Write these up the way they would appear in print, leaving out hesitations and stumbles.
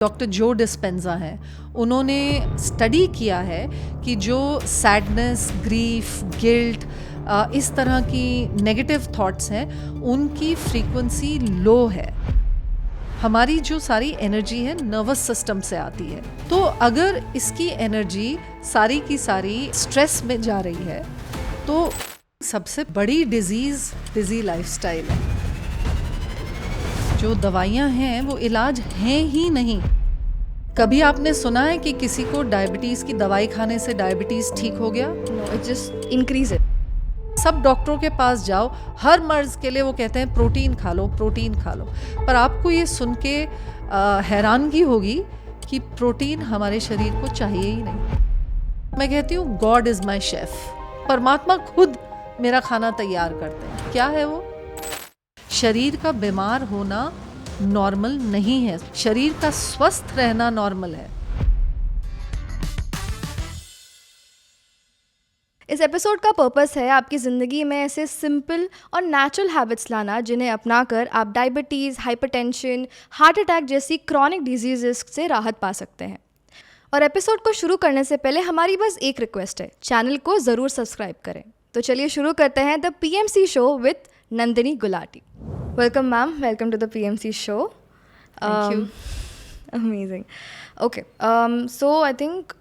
Doctor जो Dispenza हैं, उन्होंने स्टडी किया है कि जो सैडनेस, ग्रीफ, गिल्ट, इस तरह की नेगेटिव थॉट्स हैं, उनकी फ्रीक्वेंसी लो है। हमारी जो सारी एनर्जी है नर्वस सिस्टम से आती है, तो अगर इसकी एनर्जी सारी की सारी स्ट्रेस में जा रही है तो सबसे बड़ी डिजीज़ बिजी लाइफस्टाइल है। जो दवाइयाँ हैं वो इलाज हैं ही नहीं। कभी आपने सुना है कि किसी को डायबिटीज़ की दवाई खाने से डायबिटीज़ ठीक हो गया? No, it just increase it. सब डॉक्टरों के पास जाओ, हर मर्ज के लिए वो कहते हैं प्रोटीन खा लो, प्रोटीन खा लो। पर आपको ये सुन के हैरानगी होगी कि प्रोटीन हमारे शरीर को चाहिए ही नहीं। मैं कहती हूँ गॉड इज़ माई शेफ़, परमात्मा खुद मेरा खाना तैयार करते हैं। क्या है वो? शरीर का बीमार होना नॉर्मल नहीं है, शरीर का स्वस्थ रहना नॉर्मल है। इस एपिसोड का पर्पस है आपकी ज़िंदगी में ऐसे सिंपल और नेचुरल हैबिट्स लाना जिन्हें अपनाकर आप डायबिटीज़, हाइपरटेंशन, हार्ट अटैक जैसी क्रॉनिक डिजीज़ से राहत पा सकते हैं। और एपिसोड को शुरू करने से पहले हमारी बस एक रिक्वेस्ट है, चैनल को ज़रूर सब्सक्राइब करें। तो चलिए शुरू करते हैं the PMC show with Nandini Gulati. Welcome ma'am, welcome to the PMC show. Thank you. Amazing. Okay, so I think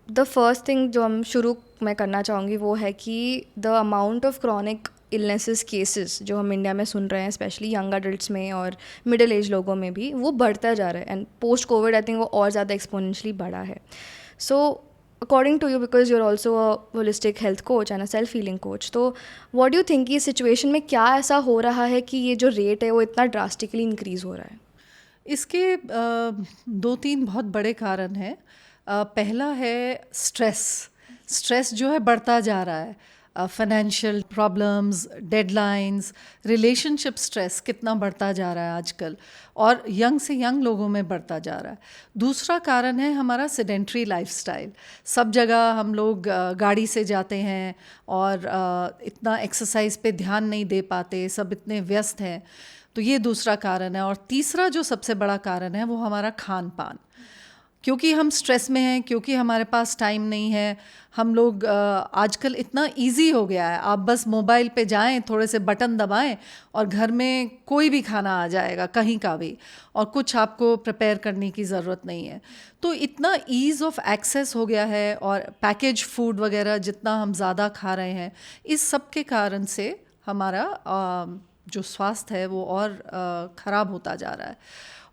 the first thing जो हम शुरू मैं करना चाहूँगी वो है कि the amount of chronic illnesses cases जो हम इंडिया में सुन रहे हैं, स्पेशली यंग अडल्ट्स में और मिडिल एज लोगों में भी, वो बढ़ता जा रहा है। And post covid I think वो और ज़्यादा एक्सपोनेंशियली बढ़ा है। So according to you, because you are also a holistic health coach and a self healing coach, तो व्हाट डू यू थिंक इस सिचुएशन में क्या ऐसा हो रहा है कि ये जो रेट है वो इतना ड्रास्टिकली इंक्रीज़ हो रहा है? इसके दो तीन बहुत बड़े कारण हैं। पहला है स्ट्रेस जो है बढ़ता जा रहा है। Financial problems, deadlines, relationship stress कितना बढ़ता जा रहा है आजकल, और यंग से यंग लोगों में बढ़ता जा रहा है। दूसरा कारण है हमारा सेडेंट्री लाइफस्टाइल। सब जगह हम लोग गाड़ी से जाते हैं और इतना एक्सरसाइज पे ध्यान नहीं दे पाते, सब इतने व्यस्त हैं। तो ये दूसरा कारण है। और तीसरा जो सबसे बड़ा कारण है वो हमारा खान पान। क्योंकि हम स्ट्रेस में हैं, क्योंकि हमारे पास टाइम नहीं है, हम लोग आजकल इतना इजी हो गया है, आप बस मोबाइल पे जाएं, थोड़े से बटन दबाएं और घर में कोई भी खाना आ जाएगा, कहीं का भी, और कुछ आपको प्रिपेयर करने की ज़रूरत नहीं है। तो इतना ईज़ ऑफ एक्सेस हो गया है, और पैकेज फूड वगैरह जितना हम ज़्यादा खा रहे हैं, इस सब के कारण से हमारा जो स्वास्थ्य है वो और ख़राब होता जा रहा है।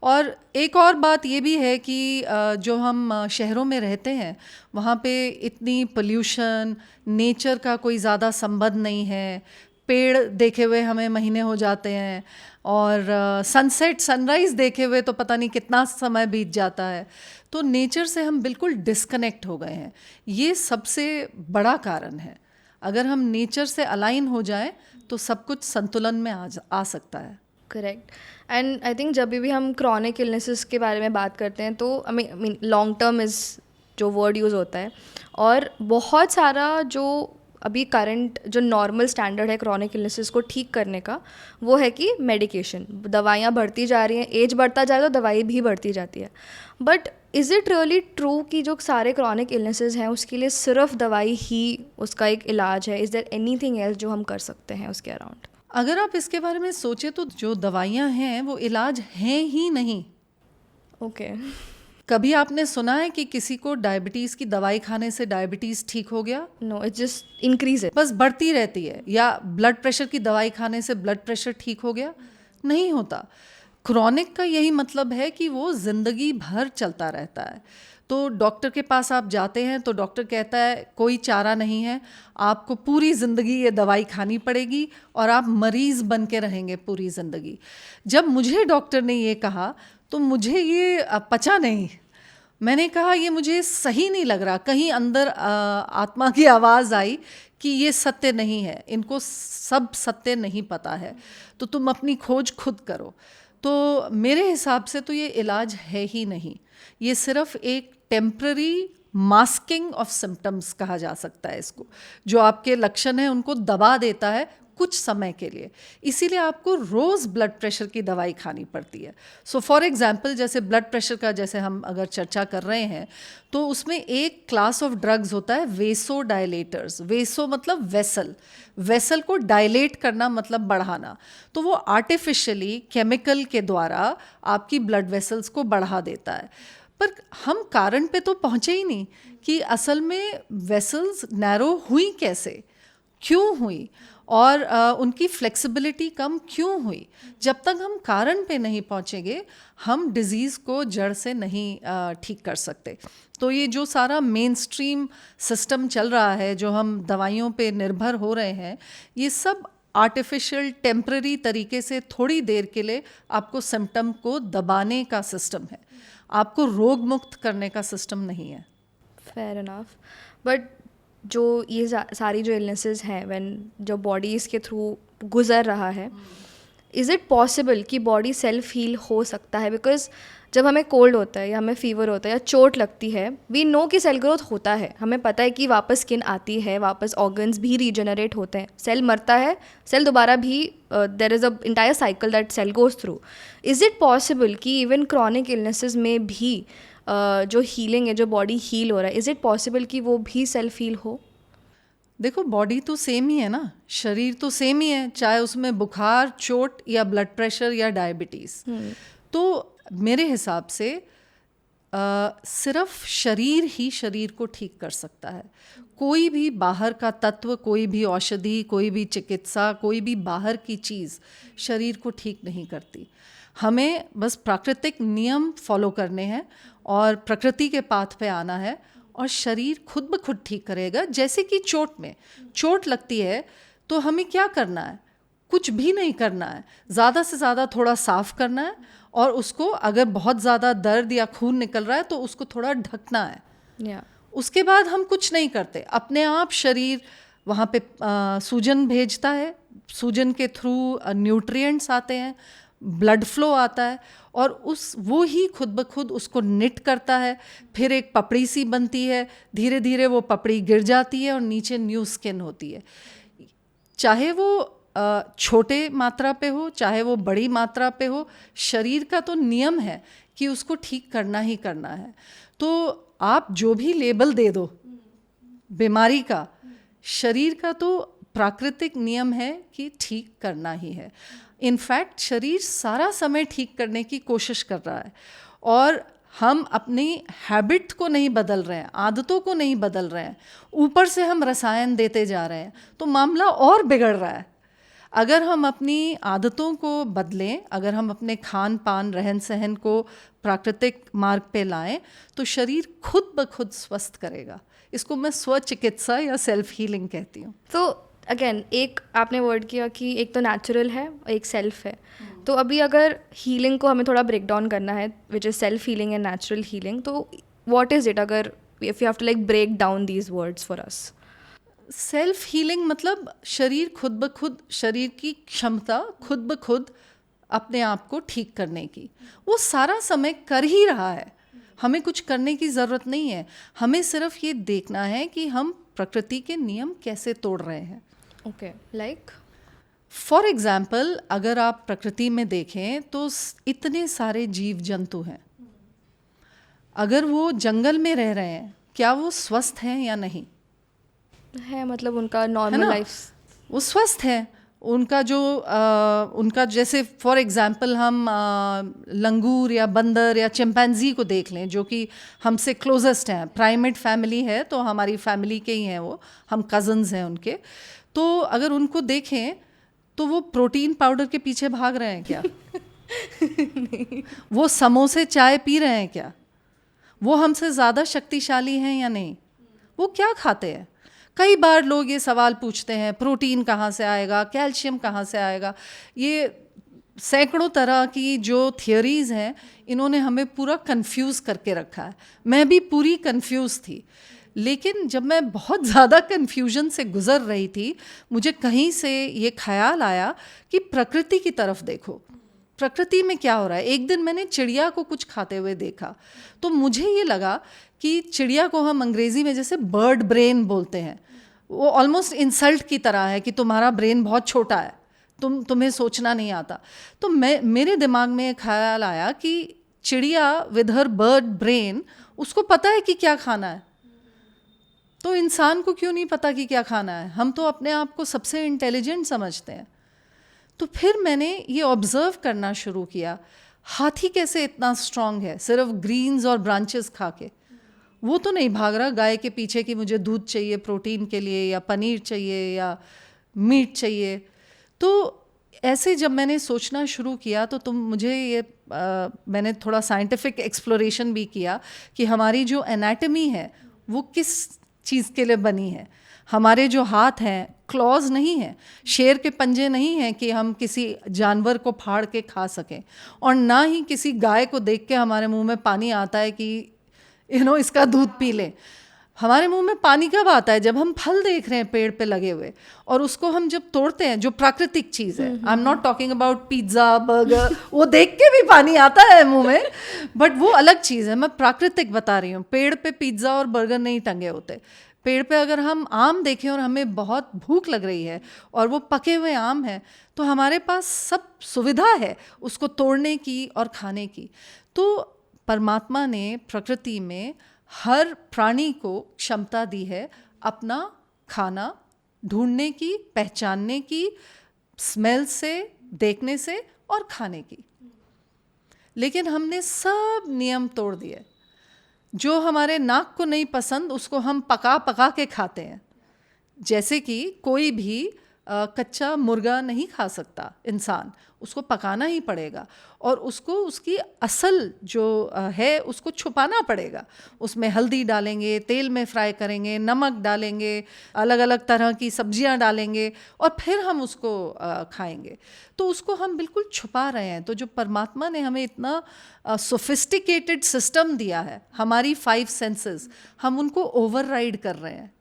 और एक और बात ये भी है कि जो हम शहरों में रहते हैं वहाँ पे इतनी पोल्यूशन, नेचर का कोई ज़्यादा संबंध नहीं है। पेड़ देखे हुए हमें महीने हो जाते हैं, और सनसेट, सनराइज़ देखे हुए तो पता नहीं कितना समय बीत जाता है। तो नेचर से हम बिल्कुल डिस्कनेक्ट हो गए हैं। ये सबसे बड़ा कारण है। अगर हम नेचर से अलाइन हो जाएं तो सब कुछ संतुलन में आ सकता है। करेक्ट। एंड आई थिंक जब भी हम क्रॉनिक इलनेसेस के बारे में बात करते हैं तो I mean long term is जो वर्ड यूज़ होता है, और बहुत सारा जो अभी करंट जो नॉर्मल स्टैंडर्ड है क्रॉनिक इलनेसेस को ठीक करने का, वो है कि मेडिकेशन। दवाइयाँ बढ़ती जा रही हैं, एज बढ़ता जा रहा है तो दवाई भी बढ़ती जाती है। But is it really true कि जो सारे क्रॉनिक इलनेसेस हैं उसके लिए सिर्फ दवाई ही उसका एक इलाज है? इज़ देयर एनीथिंग एल्स जो हम कर सकते हैं उसके अराउंड? अगर आप इसके बारे में सोचें तो जो दवाइयाँ हैं वो इलाज हैं ही नहीं। ओके। कभी आपने सुना है कि किसी को डायबिटीज़ की दवाई खाने से डायबिटीज़ ठीक हो गया? No, it just increase it. बस बढ़ती रहती है। या ब्लड प्रेशर की दवाई खाने से ब्लड प्रेशर ठीक हो गया? नहीं होता। क्रॉनिक का यही मतलब है कि वो ज़िंदगी भर चलता रहता है। तो डॉक्टर के पास आप जाते हैं तो डॉक्टर कहता है कोई चारा नहीं है, आपको पूरी ज़िंदगी ये दवाई खानी पड़ेगी और आप मरीज़ बन के रहेंगे पूरी ज़िंदगी। जब मुझे डॉक्टर ने ये कहा तो मुझे ये पचा नहीं। मैंने कहा ये मुझे सही नहीं लग रहा। कहीं अंदर आत्मा की आवाज़ आई कि ये सत्य नहीं है, इनको सब सत्य नहीं पता है, तो तुम अपनी खोज खुद करो। तो मेरे हिसाब से तो ये इलाज है ही नहीं। ये सिर्फ एक टेम्पररी मास्किंग ऑफ सिम्टम्स कहा जा सकता है इसको। जो आपके लक्षण हैं उनको दबा देता है कुछ समय के लिए, इसीलिए आपको रोज़ ब्लड प्रेशर की दवाई खानी पड़ती है। सो फॉर एग्जांपल जैसे ब्लड प्रेशर का जैसे हम अगर चर्चा कर रहे हैं तो उसमें एक क्लास ऑफ ड्रग्स होता है वेसो डायलेटर्स। वेसो मतलब वेसल, वेसल को डायलेट करना मतलब बढ़ाना। तो वो आर्टिफिशियली केमिकल के द्वारा आपकी ब्लड वेसल्स को बढ़ा देता है। पर हम कारण पे तो पहुँचे ही नहीं कि असल में वेसल्स नैरो हुई कैसे, क्यों हुई, और उनकी फ्लेक्सिबिलिटी कम क्यों हुई। जब तक हम कारण पे नहीं पहुँचेंगे हम डिज़ीज़ को जड़ से नहीं ठीक कर सकते। तो ये जो सारा मेन स्ट्रीम सिस्टम चल रहा है, जो हम दवाइयों पे निर्भर हो रहे हैं, ये सब आर्टिफिशियल टेम्पररी तरीके से थोड़ी देर के लिए आपको सिम्टम को दबाने का सिस्टम है, आपको रोग मुक्त करने का सिस्टम नहीं है। Fair enough. बट जो ये सारी जो इलनेसेस हैं व्हेन जो बॉडी इसके थ्रू गुजर रहा है, इज़ इट पॉसिबल कि बॉडी सेल्फ हील हो सकता है? बिकॉज जब हमें कोल्ड होता है या हमें फीवर होता है या चोट लगती है, वी नो कि सेल ग्रोथ होता है, हमें पता है कि वापस स्किन आती है, वापस ऑर्गन्स भी रीजनरेट होते हैं, सेल मरता है, सेल दोबारा भी there is a entire cycle that cell goes through. Is it possible कि इवन क्रॉनिक इलनेसेस में भी जो हीलिंग है, जो बॉडी हील हो रहा है, इज़ इट पॉसिबल कि वो भी सेल्फ हील हो? देखो बॉडी तो सेम ही है ना, शरीर तो सेम ही है, चाहे उसमें बुखार, चोट या ब्लड प्रेशर या डायबिटीज़। तो मेरे हिसाब से सिर्फ शरीर ही शरीर को ठीक कर सकता है। कोई भी बाहर का तत्व, कोई भी औषधि, कोई भी चिकित्सा, कोई भी बाहर की चीज़ शरीर को ठीक नहीं करती। हमें बस प्राकृतिक नियम फॉलो करने हैं और प्रकृति के पाथ पे आना है और शरीर खुद ब खुद ठीक करेगा। जैसे कि चोट लगती है तो हमें क्या करना है? कुछ भी नहीं करना है, ज़्यादा से ज़्यादा थोड़ा साफ़ करना है और उसको अगर बहुत ज़्यादा दर्द या खून निकल रहा है तो उसको थोड़ा ढकना है। उसके बाद हम कुछ नहीं करते, अपने आप शरीर वहाँ पे सूजन भेजता है, सूजन के थ्रू न्यूट्रिएंट्स आते हैं, ब्लड फ्लो आता है और वो ही खुद ब खुद उसको निट करता है। फिर एक पपड़ी सी बनती है, धीरे धीरे वो पपड़ी गिर जाती है और नीचे न्यू स्किन होती है। चाहे वो छोटे मात्रा पे हो, चाहे वो बड़ी मात्रा पे हो, शरीर का तो नियम है कि उसको ठीक करना ही करना है। तो आप जो भी लेबल दे दो बीमारी का, शरीर का तो प्राकृतिक नियम है कि ठीक करना ही है। इनफैक्ट शरीर सारा समय ठीक करने की कोशिश कर रहा है और हम अपनी हैबिट को नहीं बदल रहे हैं, आदतों को नहीं बदल रहे हैं, ऊपर से हम रसायन देते जा रहे हैं, तो मामला और बिगड़ रहा है। अगर हम अपनी आदतों को बदलें, अगर हम अपने खान पान, रहन सहन को प्राकृतिक मार्ग पे लाएं, तो शरीर खुद ब खुद स्वस्थ करेगा। इसको मैं स्वचिकित्सा या सेल्फ हीलिंग कहती हूँ। तो अगेन एक आपने वर्ड किया कि एक तो नेचुरल है, एक सेल्फ है। तो अभी अगर हीलिंग को हमें थोड़ा ब्रेक डाउन करना है, which is self healing and natural healing, तो व्हाट इज़ इट? अगर if you have to like break down these words for us. Self healing मतलब शरीर खुद ब खुद, शरीर की क्षमता खुद ब खुद अपने आप को ठीक करने की, वो सारा समय कर ही रहा है। हमें कुछ करने की ज़रूरत नहीं है, हमें सिर्फ ये देखना है कि हम प्रकृति के नियम कैसे तोड़ रहे हैं। ओके, लाइक फॉर एग्ज़ाम्पल अगर आप प्रकृति में देखें तो इतने सारे जीव जंतु हैं, अगर वो जंगल में रह रहे हैं, क्या वो स्वस्थ हैं या नहीं है? मतलब उनका नॉर्मल लाइफ, वो स्वस्थ है। उनका जो उनका जैसे फॉर एग्ज़ाम्पल हम लंगूर या बंदर या चिंपैंजी को देख लें, जो कि हमसे क्लोजेस्ट हैं, प्राइमेट फैमिली है तो हमारी फैमिली के ही हैं, वो हम कज़न्स हैं उनके। तो अगर उनको देखें तो वो प्रोटीन पाउडर के पीछे भाग रहे हैं क्या? नहीं। वो समोसे चाय पी रहे हैं क्या? वो हमसे ज़्यादा शक्तिशाली हैं या नहीं? वो क्या खाते हैं? कई बार लोग ये सवाल पूछते हैं, प्रोटीन कहाँ से आएगा, कैल्शियम कहाँ से आएगा। ये सैकड़ों तरह की जो थियरीज़ हैं, इन्होंने हमें पूरा कंफ्यूज करके रखा है। मैं भी पूरी कंफ्यूज थी, लेकिन जब मैं बहुत ज़्यादा कन्फ्यूजन से गुज़र रही थी, मुझे कहीं से ये ख्याल आया कि प्रकृति की तरफ देखो, प्रकृति में क्या हो रहा है। एक दिन मैंने चिड़िया को कुछ खाते हुए देखा, तो मुझे ये लगा कि चिड़िया को हम अंग्रेज़ी में जैसे बर्ड ब्रेन बोलते हैं, वो ऑलमोस्ट इंसल्ट की तरह है कि तुम्हारा ब्रेन बहुत छोटा है, तुम्हें सोचना नहीं आता। तो मेरे दिमाग में एक ख्याल आया कि चिड़िया विद हर बर्ड ब्रेन, उसको पता है कि क्या खाना है, तो इंसान को क्यों नहीं पता कि क्या खाना है? हम तो अपने आप को सबसे इंटेलिजेंट समझते हैं। तो फिर मैंने ये ऑब्ज़र्व करना शुरू किया, हाथी कैसे इतना स्ट्रांग है सिर्फ ग्रीन्स और ब्रांचेस खा के। वो तो नहीं भाग रहा गाय के पीछे कि मुझे दूध चाहिए प्रोटीन के लिए, या पनीर चाहिए, या मीट चाहिए। तो ऐसे जब मैंने सोचना शुरू किया तो मैंने थोड़ा साइंटिफिक एक्सप्लोरेशन भी किया कि हमारी जो एनाटमी है वो किस चीज़ के लिए बनी है। हमारे जो हाथ हैं, क्लॉज नहीं हैं, शेर के पंजे नहीं हैं कि हम किसी जानवर को फाड़ के खा सकें, और ना ही किसी गाय को देख के हमारे मुंह में पानी आता है कि इसका दूध पी लें। हमारे मुंह में पानी कब आता है? जब हम फल देख रहे हैं पेड़ पे लगे हुए, और उसको हम जब तोड़ते हैं, जो प्राकृतिक चीज़ है, I am not talking about pizza burger, वो देख के भी पानी आता है मुंह में, बट वो अलग चीज़ है। मैं प्राकृतिक बता रही हूँ। पेड़ पे पिज्ज़ा और बर्गर नहीं टंगे होते। पेड़ पे अगर हम आम देखें और हमें बहुत भूख लग रही है और वो पके हुए आम है, तो हमारे पास सब सुविधा है उसको तोड़ने की और खाने की। तो परमात्मा ने प्रकृति में हर प्राणी को क्षमता दी है अपना खाना ढूंढने की, पहचानने की, स्मेल से, देखने से और खाने की। लेकिन हमने सब नियम तोड़ दिए। जो हमारे नाक को नहीं पसंद उसको हम पका पका के खाते हैं। जैसे कि कोई भी कच्चा मुर्गा नहीं खा सकता इंसान, उसको पकाना ही पड़ेगा, और उसको उसकी असल जो है उसको छुपाना पड़ेगा। उसमें हल्दी डालेंगे, तेल में फ्राई करेंगे, नमक डालेंगे, अलग अलग तरह की सब्जियां डालेंगे, और फिर हम उसको खाएंगे। तो उसको हम बिल्कुल छुपा रहे हैं। तो जो परमात्मा ने हमें इतना सोफिस्टिकेटेड सिस्टम दिया है, हमारी 5 सेंसेस, हम उनको ओवरराइड कर रहे हैं।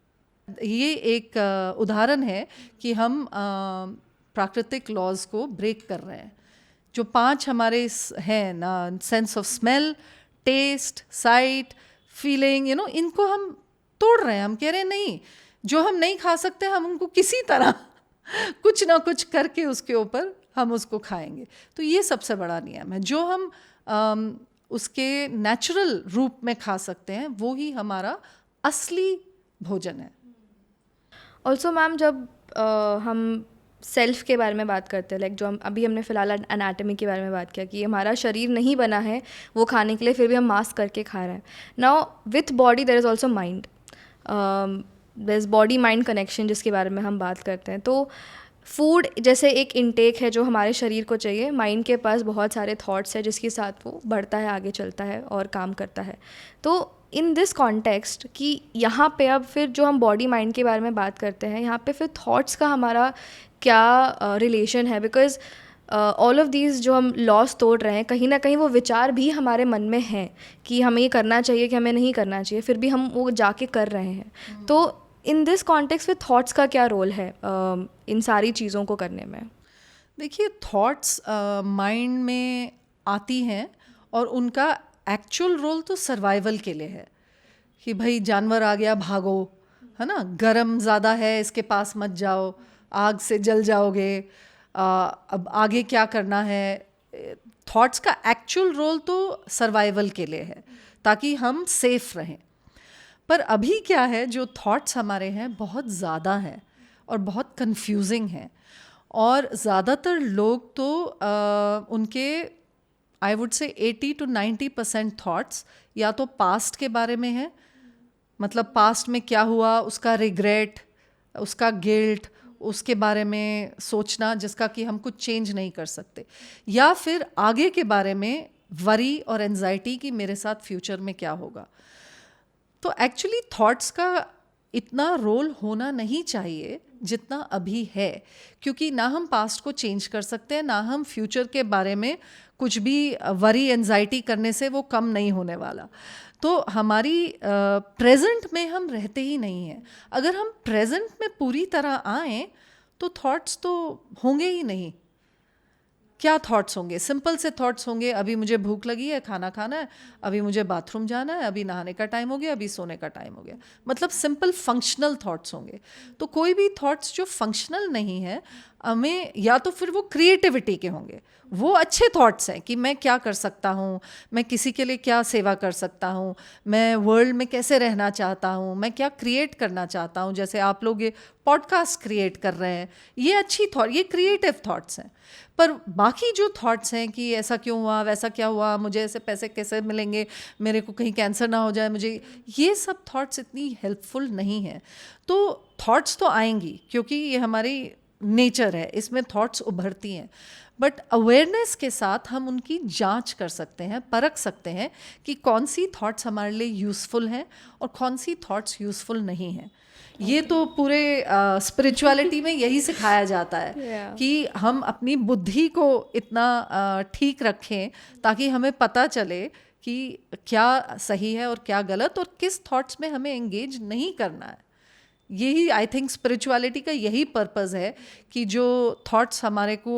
ये एक उदाहरण है कि हम प्राकृतिक लॉज को ब्रेक कर रहे हैं। जो 5 हमारे हैं ना, sense of smell, taste, sight, feeling, इनको हम तोड़ रहे हैं। हम कह रहे हैं नहीं, जो हम नहीं खा सकते हम उनको किसी तरह कुछ ना कुछ करके उसके ऊपर हम उसको खाएंगे। तो ये सबसे बड़ा नियम है। जो हम उसके नेचुरल रूप में खा सकते हैं वो ही हमारा असली भोजन है। ऑल्सो मैम, जब हम सेल्फ के बारे में बात करते हैं, लाइक जो हमने फ़िलहाल एनाटमी के बारे में बात किया कि हमारा शरीर नहीं बना है वो खाने के लिए, फिर भी हम मास्क करके खा रहे हैं। Now with body there is also mind, there is body mind connection जिसके बारे में हम बात करते हैं। तो फूड जैसे एक इंटेक है जो हमारे शरीर को चाहिए, माइंड के पास बहुत सारे थॉट्स हैं जिसके साथ वो बढ़ता है, आगे चलता है और काम करता है। तो इन दिस कॉन्टेक्स्ट कि यहाँ पे अब फिर जो हम बॉडी माइंड के बारे में बात करते हैं, यहाँ पे फिर थॉट्स का हमारा क्या रिलेशन है? बिकॉज ऑल ऑफ दीज जो हम लॉस तोड़ रहे हैं, कहीं ना कहीं वो विचार भी हमारे मन में हैं कि हमें ये करना चाहिए कि हमें नहीं करना चाहिए, फिर भी हम वो जाके कर रहे हैं। तो इन दिस कॉन्टेक्स्ट में थॉट्स का क्या रोल है इन सारी चीज़ों को करने में? देखिए, थॉट्स माइंड में आती हैं और उनका एक्चुअल रोल तो सर्वाइवल के लिए है कि भाई जानवर आ गया, भागो, है ना, गरम ज़्यादा है इसके पास मत जाओ, आग से जल जाओगे, अब आगे क्या करना है। थॉट्स का एक्चुअल रोल तो सर्वाइवल के लिए है ताकि हम सेफ रहें। पर अभी क्या है, जो थॉट्स हमारे हैं बहुत ज़्यादा हैं और बहुत कंफ्यूजिंग हैं, और ज़्यादातर लोग तो उनके I would say 80 to 90% thoughts या तो पास्ट के बारे में है, मतलब पास्ट में क्या हुआ उसका रिग्रेट, उसका गिल्ट, उसके बारे में सोचना जिसका कि हम कुछ चेंज नहीं कर सकते, या फिर आगे के बारे में वरी और एंजाइटी कि मेरे साथ फ्यूचर में क्या होगा। तो एक्चुअली थॉट्स का इतना रोल होना नहीं चाहिए जितना अभी है, क्योंकि ना हम पास्ट को चेंज कर सकते हैं, ना हम फ्यूचर के बारे में कुछ भी वरी एंजाइटी करने से वो कम नहीं होने वाला। तो हमारी प्रेजेंट में हम रहते ही नहीं हैं। अगर हम प्रेजेंट में पूरी तरह आएँ तो थॉट्स तो होंगे ही नहीं। क्या थॉट्स होंगे, सिंपल से थॉट्स होंगे, अभी मुझे भूख लगी है, खाना खाना है, अभी मुझे बाथरूम जाना है, अभी नहाने का टाइम हो गया, अभी सोने का टाइम हो गया, मतलब सिंपल फंक्शनल थॉट्स होंगे। तो कोई भी थॉट्स जो फंक्शनल नहीं है, हमें या तो फिर वो क्रिएटिविटी के होंगे, वो अच्छे थॉट्स हैं कि मैं क्या कर सकता हूँ, मैं किसी के लिए क्या सेवा कर सकता हूँ, मैं वर्ल्ड में कैसे रहना चाहता हूँ, मैं क्या क्रिएट करना चाहता हूँ, जैसे आप लोग ये पॉडकास्ट क्रिएट कर रहे हैं, ये अच्छी थॉट, ये क्रिएटिव थॉट्स हैं। पर बाकी जो थॉट्स हैं कि ऐसा क्यों हुआ, वैसा क्या हुआ, मुझे ऐसे पैसे कैसे मिलेंगे, मेरे को कहीं कैंसर ना हो जाए मुझे, ये सब थॉट्स इतनी हेल्पफुल नहीं है। तो थॉट्स तो आएंगी क्योंकि ये हमारी नेचर है, इसमें थॉट्स उभरती हैं, बट अवेयरनेस के साथ हम उनकी जांच कर सकते हैं, परख सकते हैं कि कौन सी थॉट्स हमारे लिए यूज़फुल हैं और कौन सी थॉट्स यूज़फुल नहीं हैं। ये तो पूरे स्पिरिचुअलिटी में यही सिखाया जाता है Yeah. कि हम अपनी बुद्धि को इतना ठीक रखें ताकि हमें पता चले कि क्या सही है और क्या गलत, और किस थॉट्स में हमें एंगेज नहीं करना है। यही आई थिंक स्पिरिचुअलिटी का यही पर्पस है कि जो थॉट्स हमारे को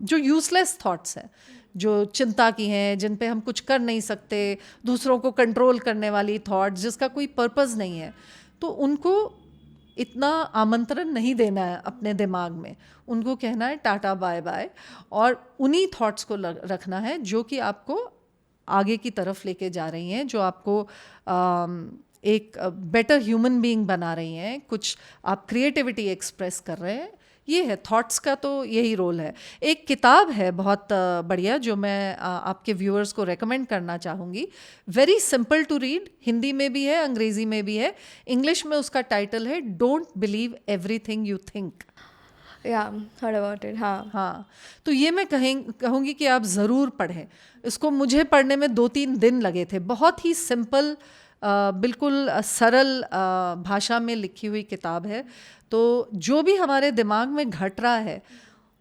जो यूजलेस थॉट्स हैं, जो चिंता की हैं, जिन पे हम कुछ कर नहीं सकते, दूसरों को कंट्रोल करने वाली थॉट्स जिसका कोई पर्पस नहीं है, तो उनको इतना आमंत्रण नहीं देना है अपने दिमाग में, उनको कहना है टाटा बाय बाय, और उन्हीं थॉट्स को रखना है जो कि आपको आगे की तरफ लेके जा रही हैं, जो आपको एक बेटर ह्यूमन बीइंग बना रही हैं, कुछ आप क्रिएटिविटी एक्सप्रेस कर रहे हैं। ये है थॉट्स का, तो यही रोल है। एक किताब है बहुत बढ़िया जो मैं आपके व्यूअर्स को रेकमेंड करना चाहूँगी, very simple to read, Hindi में भी है, अंग्रेज़ी में भी है, इंग्लिश में उसका टाइटल है don't believe everything you think. heard about it, हाँ. हाँ, तो ये मैं कहूँगी कि आप ज़रूर पढ़ें इसको। मुझे पढ़ने में 2-3 दिन लगे थे। बहुत ही सिंपल, बिल्कुल सरल भाषा में लिखी हुई किताब है। तो जो भी हमारे दिमाग में घट रहा है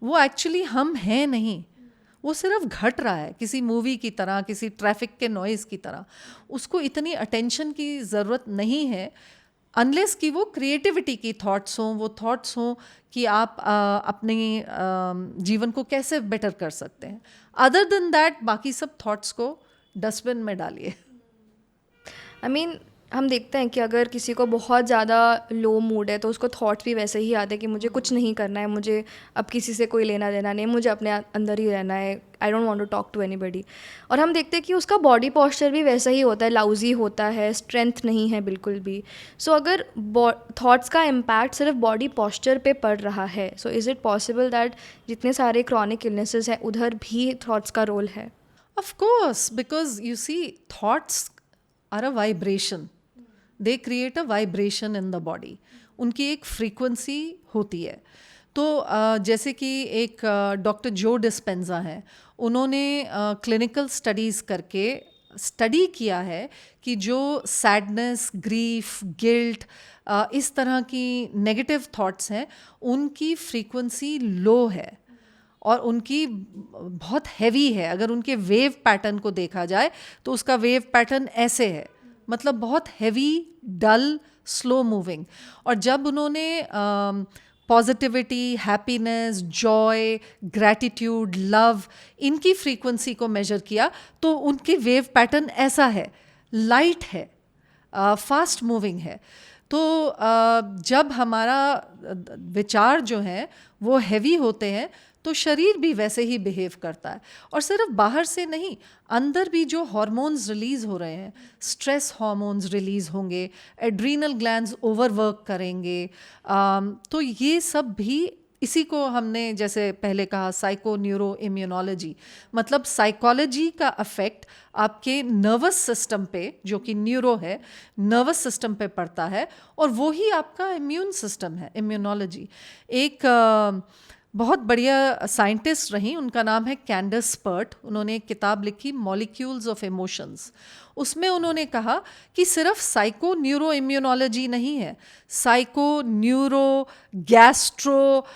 वो एक्चुअली हम हैं नहीं, वो सिर्फ घट रहा है किसी मूवी की तरह, किसी ट्रैफिक के नॉइज़ की तरह। उसको इतनी अटेंशन की ज़रूरत नहीं है अनलेस कि वो क्रिएटिविटी की थॉट्स हों, वो थॉट्स हों कि आप अपने जीवन को कैसे बेटर कर सकते हैं। अदर देन दैट बाकी सब थॉट्स को डस्टबिन में डालिए। आई मीन हम देखते हैं कि अगर किसी को बहुत ज़्यादा लो मूड है तो उसको थॉट्स भी वैसे ही आते हैं कि मुझे कुछ नहीं करना है, मुझे अब किसी से कोई लेना देना नहीं, मुझे अपने अंदर ही रहना है, I don't want to talk to anybody. और हम देखते हैं कि उसका बॉडी पोस्चर भी वैसा ही होता है, लाउजी होता है, स्ट्रेंथ नहीं है बिल्कुल भी। सो अगर थॉट्स का इम्पैक्ट सिर्फ बॉडी पोस्चर पे पड़ रहा है, so is it possible that जितने सारे क्रॉनिक इलनेसेस हैं उधर भी थॉट्स का रोल है? Of course, because you see thoughts are a vibration, they create a vibration in the body, उनकी एक फ्रीक्वेंसी होती है। तो जैसे कि एक डॉक्टर जो डिस्पेंजा हैं, उन्होंने क्लिनिकल स्टडीज़ करके स्टडी किया है कि जो सैडनेस, ग्रीफ, गिल्ट, इस तरह की नेगेटिव थॉट्स हैं, उनकी फ्रीक्वेंसी लो है और उनकी बहुत हैवी है। अगर उनके वेव पैटर्न को देखा जाए तो उसका वेव पैटर्न ऐसे है, मतलब बहुत हैवी, डल, स्लो मूविंग। और जब उन्होंने positivity, happiness, Joy, gratitude, love, इनकी फ्रीक्वेंसी को मेजर किया तो उनके वेव पैटर्न ऐसा है, लाइट है, फास्ट मूविंग है। तो जब हमारा विचार जो है वो हैवी होते हैं तो शरीर भी वैसे ही बिहेव करता है। और सिर्फ बाहर से नहीं, अंदर भी जो हार्मोन्स रिलीज़ हो रहे हैं, स्ट्रेस हार्मोन्स रिलीज़ होंगे, एड्रीनल ग्लैंड्स ओवरवर्क करेंगे, तो ये सब भी, इसी को हमने जैसे पहले कहा साइको न्यूरो इम्यूनोलॉजी, मतलब साइकोलॉजी का इफेक्ट आपके नर्वस सिस्टम पे, जो कि न्यूरो है, नर्वस सिस्टम पे पड़ता है, और वो ही आपका इम्यून सिस्टम है, इम्यूनोलॉजी। एक बहुत बढ़िया साइंटिस्ट रही, उनका नाम है कैंडस पर्ट। उन्होंने एक किताब लिखी मॉलिक्यूल्स ऑफ इमोशंस। उसमें उन्होंने कहा कि सिर्फ साइको न्यूरो इम्यूनोलॉजी नहीं है, साइको न्यूरो गैस्ट्रो,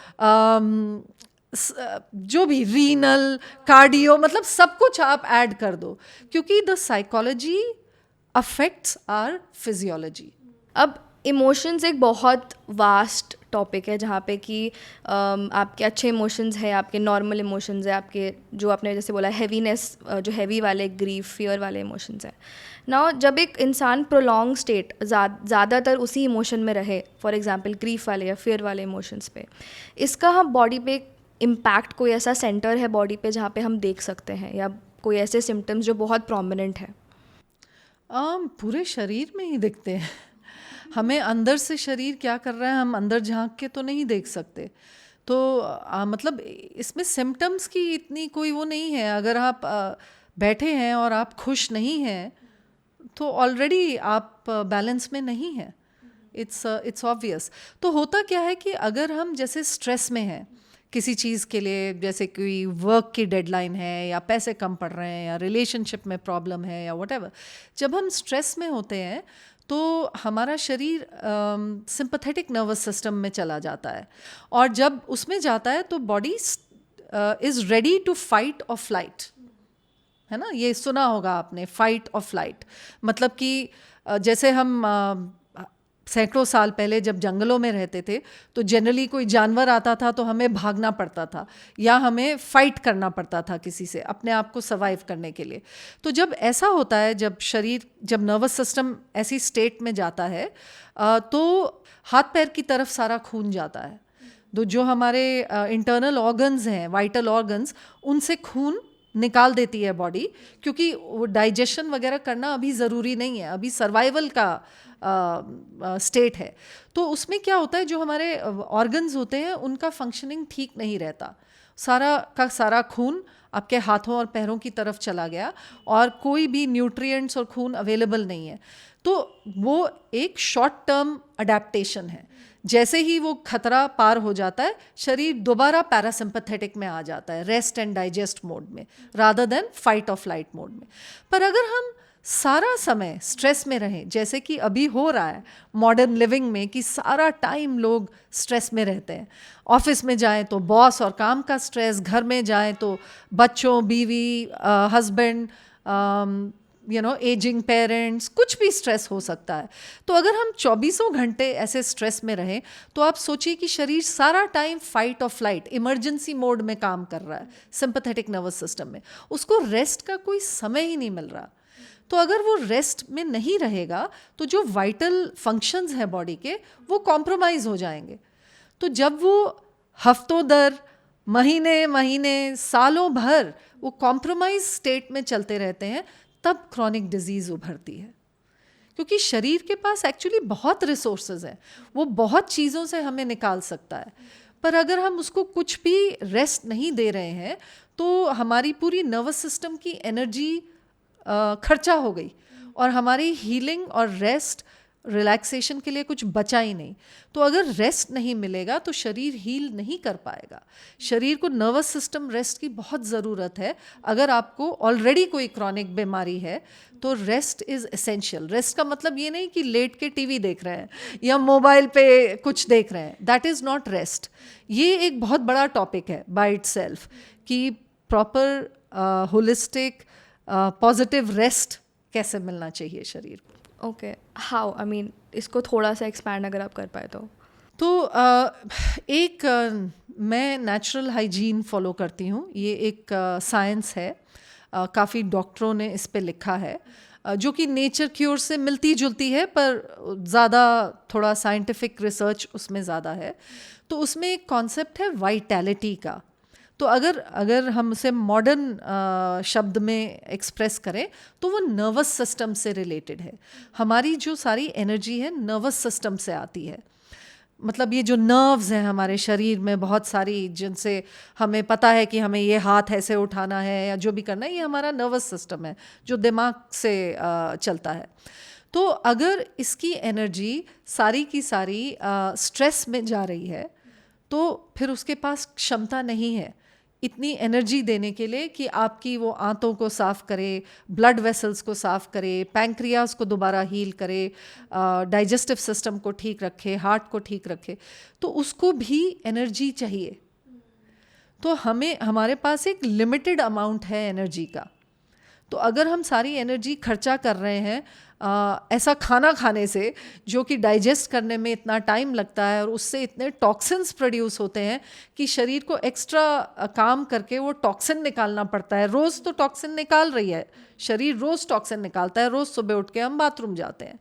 जो भी रीनल, कार्डियो, मतलब सब कुछ आप ऐड कर दो, क्योंकि the psychology affects our physiology. अब इमोशंस एक बहुत वास्ट टॉपिक है जहाँ पे कि आपके अच्छे इमोशंस है, आपके नॉर्मल इमोशंस है, आपके जो आपने जैसे बोला हैवीनेस, जो हैवी वाले ग्रीफ फियर वाले इमोशंस है। नाउ जब एक इंसान प्रोलॉन्ग स्टेट ज़्यादातर उसी इमोशन में रहे, फॉर एग्जांपल ग्रीफ वाले या फियर वाले इमोशंस पे, इसका हम बॉडी पे इम्पैक्ट, कोई ऐसा सेंटर है बॉडी पे जहाँ पे हम देख सकते हैं, या कोई ऐसे सिम्टम्स जो बहुत प्रोमिनेंट है? पूरे शरीर में ही दिखते हैं। हमें अंदर से शरीर क्या कर रहा है हम अंदर झांक के तो नहीं देख सकते। तो मतलब इसमें सिम्टम्स की इतनी कोई वो नहीं है। अगर आप बैठे हैं और आप खुश नहीं हैं तो ऑलरेडी आप बैलेंस में नहीं हैं। It's obvious. तो होता क्या है कि अगर हम जैसे स्ट्रेस में हैं किसी चीज़ के लिए, जैसे कोई वर्क की डेडलाइन है या पैसे कम पड़ रहे हैं या रिलेशनशिप में प्रॉब्लम है या व्हाटएवर, जब हम स्ट्रेस में होते हैं तो हमारा शरीर सिंपैथेटिक नर्वस सिस्टम में चला जाता है, और जब उसमें जाता है तो body is ready to fight और फ्लाइट, है ना। ये सुना होगा आपने, फाइट और फ्लाइट। मतलब कि जैसे हम सैकड़ों साल पहले जब जंगलों में रहते थे तो जनरली कोई जानवर आता था तो हमें भागना पड़ता था या हमें फाइट करना पड़ता था किसी से अपने आप को सर्वाइव करने के लिए। तो जब ऐसा होता है, जब नर्वस सिस्टम ऐसी स्टेट में जाता है तो हाथ पैर की तरफ सारा खून जाता है। तो जो हमारे इंटरनल ऑर्गन्स हैं, वाइटल ऑर्गन्स, उनसे खून निकाल देती है बॉडी, क्योंकि वो डाइजेशन वगैरह करना अभी ज़रूरी नहीं है, अभी सर्वाइवल का स्टेट है। तो उसमें क्या होता है, जो हमारे ऑर्गन्स होते हैं उनका फंक्शनिंग ठीक नहीं रहता। सारा का सारा खून आपके हाथों और पैरों की तरफ चला गया और कोई भी न्यूट्रिएंट्स और खून अवेलेबल नहीं है। तो वो एक शॉर्ट टर्म अडेप्टेशन है। जैसे ही वो खतरा पार हो जाता है, शरीर दोबारा पैरासिम्पैथेटिक में आ जाता है, रेस्ट एंड डाइजेस्ट मोड में, रादर देन फाइट और फ्लाइट मोड में। पर अगर हम सारा समय स्ट्रेस में रहें, जैसे कि अभी हो रहा है मॉडर्न लिविंग में कि सारा टाइम लोग स्ट्रेस में रहते हैं, ऑफिस में जाएं तो बॉस और काम का स्ट्रेस, घर में जाएं तो बच्चों, बीवी, हस्बैंड, एजिंग पेरेंट्स, कुछ भी स्ट्रेस हो सकता है। तो अगर हम 24 घंटे ऐसे स्ट्रेस में रहें तो आप सोचिए कि शरीर सारा टाइम फाइट और फ्लाइट, इमरजेंसी मोड में काम कर रहा है, सिंपैथेटिक नर्वस सिस्टम में। उसको रेस्ट का कोई समय ही नहीं मिल रहा। तो अगर वो रेस्ट में नहीं रहेगा तो जो वाइटल फंक्शंस हैं बॉडी के, वो कॉम्प्रोमाइज़ हो जाएंगे। तो जब वो हफ्तों दर, महीने, सालों भर वो कॉम्प्रोमाइज स्टेट में चलते रहते हैं, तब क्रॉनिक डिजीज़ उभरती है। क्योंकि शरीर के पास एक्चुअली बहुत रिसोर्सेज हैं, वो बहुत चीज़ों से हमें निकाल सकता है, पर अगर हम उसको कुछ भी रेस्ट नहीं दे रहे हैं तो हमारी पूरी नर्वस सिस्टम की एनर्जी खर्चा हो गई और हमारी हीलिंग और रेस्ट, रिलैक्सेशन के लिए कुछ बचा ही नहीं। तो अगर रेस्ट नहीं मिलेगा तो शरीर हील नहीं कर पाएगा। शरीर को नर्वस सिस्टम रेस्ट की बहुत ज़रूरत है। अगर आपको ऑलरेडी कोई क्रॉनिक बीमारी है तो रेस्ट इज़ एसेंशियल। रेस्ट का मतलब ये नहीं कि लेट के टीवी देख रहे हैं या मोबाइल पे कुछ देख रहे हैं, दैट इज़ नॉट रेस्ट। ये एक बहुत बड़ा टॉपिक है बाय इटसेल्फ कि प्रॉपर होलिस्टिक पॉजिटिव रेस्ट कैसे मिलना चाहिए शरीर को। ओके, हाउ, आई मीन इसको थोड़ा सा एक्सपैंड अगर आप कर पाए तो मैं नेचुरल हाइजीन फॉलो करती हूँ। ये एक साइंस है, काफ़ी डॉक्टरों ने इस पे लिखा है, जो कि नेचर की ओर से मिलती जुलती है, पर ज़्यादा थोड़ा साइंटिफिक रिसर्च उसमें ज़्यादा है। तो उसमें एक कॉन्सेप्ट है वाइटैलिटी का। तो अगर हम उसे मॉडर्न शब्द में एक्सप्रेस करें तो वो नर्वस सिस्टम से रिलेटेड है। हमारी जो सारी एनर्जी है नर्वस सिस्टम से आती है। मतलब ये जो नर्व्स हैं हमारे शरीर में बहुत सारी, जिनसे हमें पता है कि हमें ये हाथ ऐसे उठाना है या जो भी करना है, ये हमारा नर्वस सिस्टम है जो दिमाग से चलता है। तो अगर इसकी एनर्जी सारी की सारी स्ट्रेस में जा रही है तो फिर उसके पास क्षमता नहीं है इतनी एनर्जी देने के लिए कि आपकी वो आंतों को साफ़ करे, ब्लड वेसल्स को साफ़ करे, पैंक्रियाज को दोबारा हील करे, डाइजेस्टिव सिस्टम को ठीक रखे, हार्ट को ठीक रखे। तो उसको भी एनर्जी चाहिए। तो हमारे पास एक लिमिटेड अमाउंट है एनर्जी का। तो अगर हम सारी एनर्जी खर्चा कर रहे हैं ऐसा खाना खाने से जो कि डाइजेस्ट करने में इतना टाइम लगता है और उससे इतने टॉक्सिन्स प्रोड्यूस होते हैं कि शरीर को एक्स्ट्रा काम करके वो टॉक्सिन निकालना पड़ता है। रोज़ तो टॉक्सिन निकाल रही है, शरीर रोज़ टॉक्सिन निकालता है, रोज़ सुबह उठ के हम बाथरूम जाते हैं।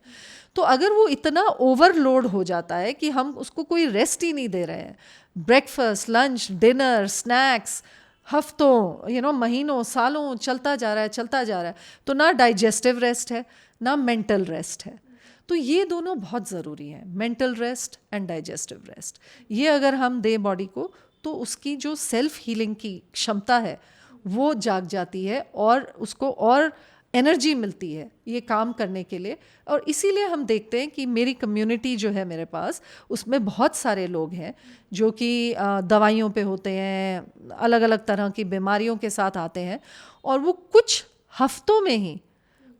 तो अगर वो इतना ओवरलोड हो जाता है कि हम उसको कोई रेस्ट ही नहीं दे रहे हैं, ब्रेकफास्ट, लंच, डिनर, स्नैक्स हफ्तों महीनों सालों चलता जा रहा है, तो ना डाइजेस्टिव रेस्ट है ना मेंटल रेस्ट है। तो ये दोनों बहुत ज़रूरी है, mental rest and digestive rest. ये अगर हम दें बॉडी को तो उसकी जो सेल्फ हीलिंग की क्षमता है वो जाग जाती है और उसको और एनर्जी मिलती है ये काम करने के लिए। और इसीलिए हम देखते हैं कि मेरी कम्युनिटी जो है मेरे पास, उसमें बहुत सारे लोग हैं जो कि दवाइयों पे होते हैं, अलग अलग तरह की बीमारियों के साथ आते हैं, और वो कुछ हफ्तों में ही,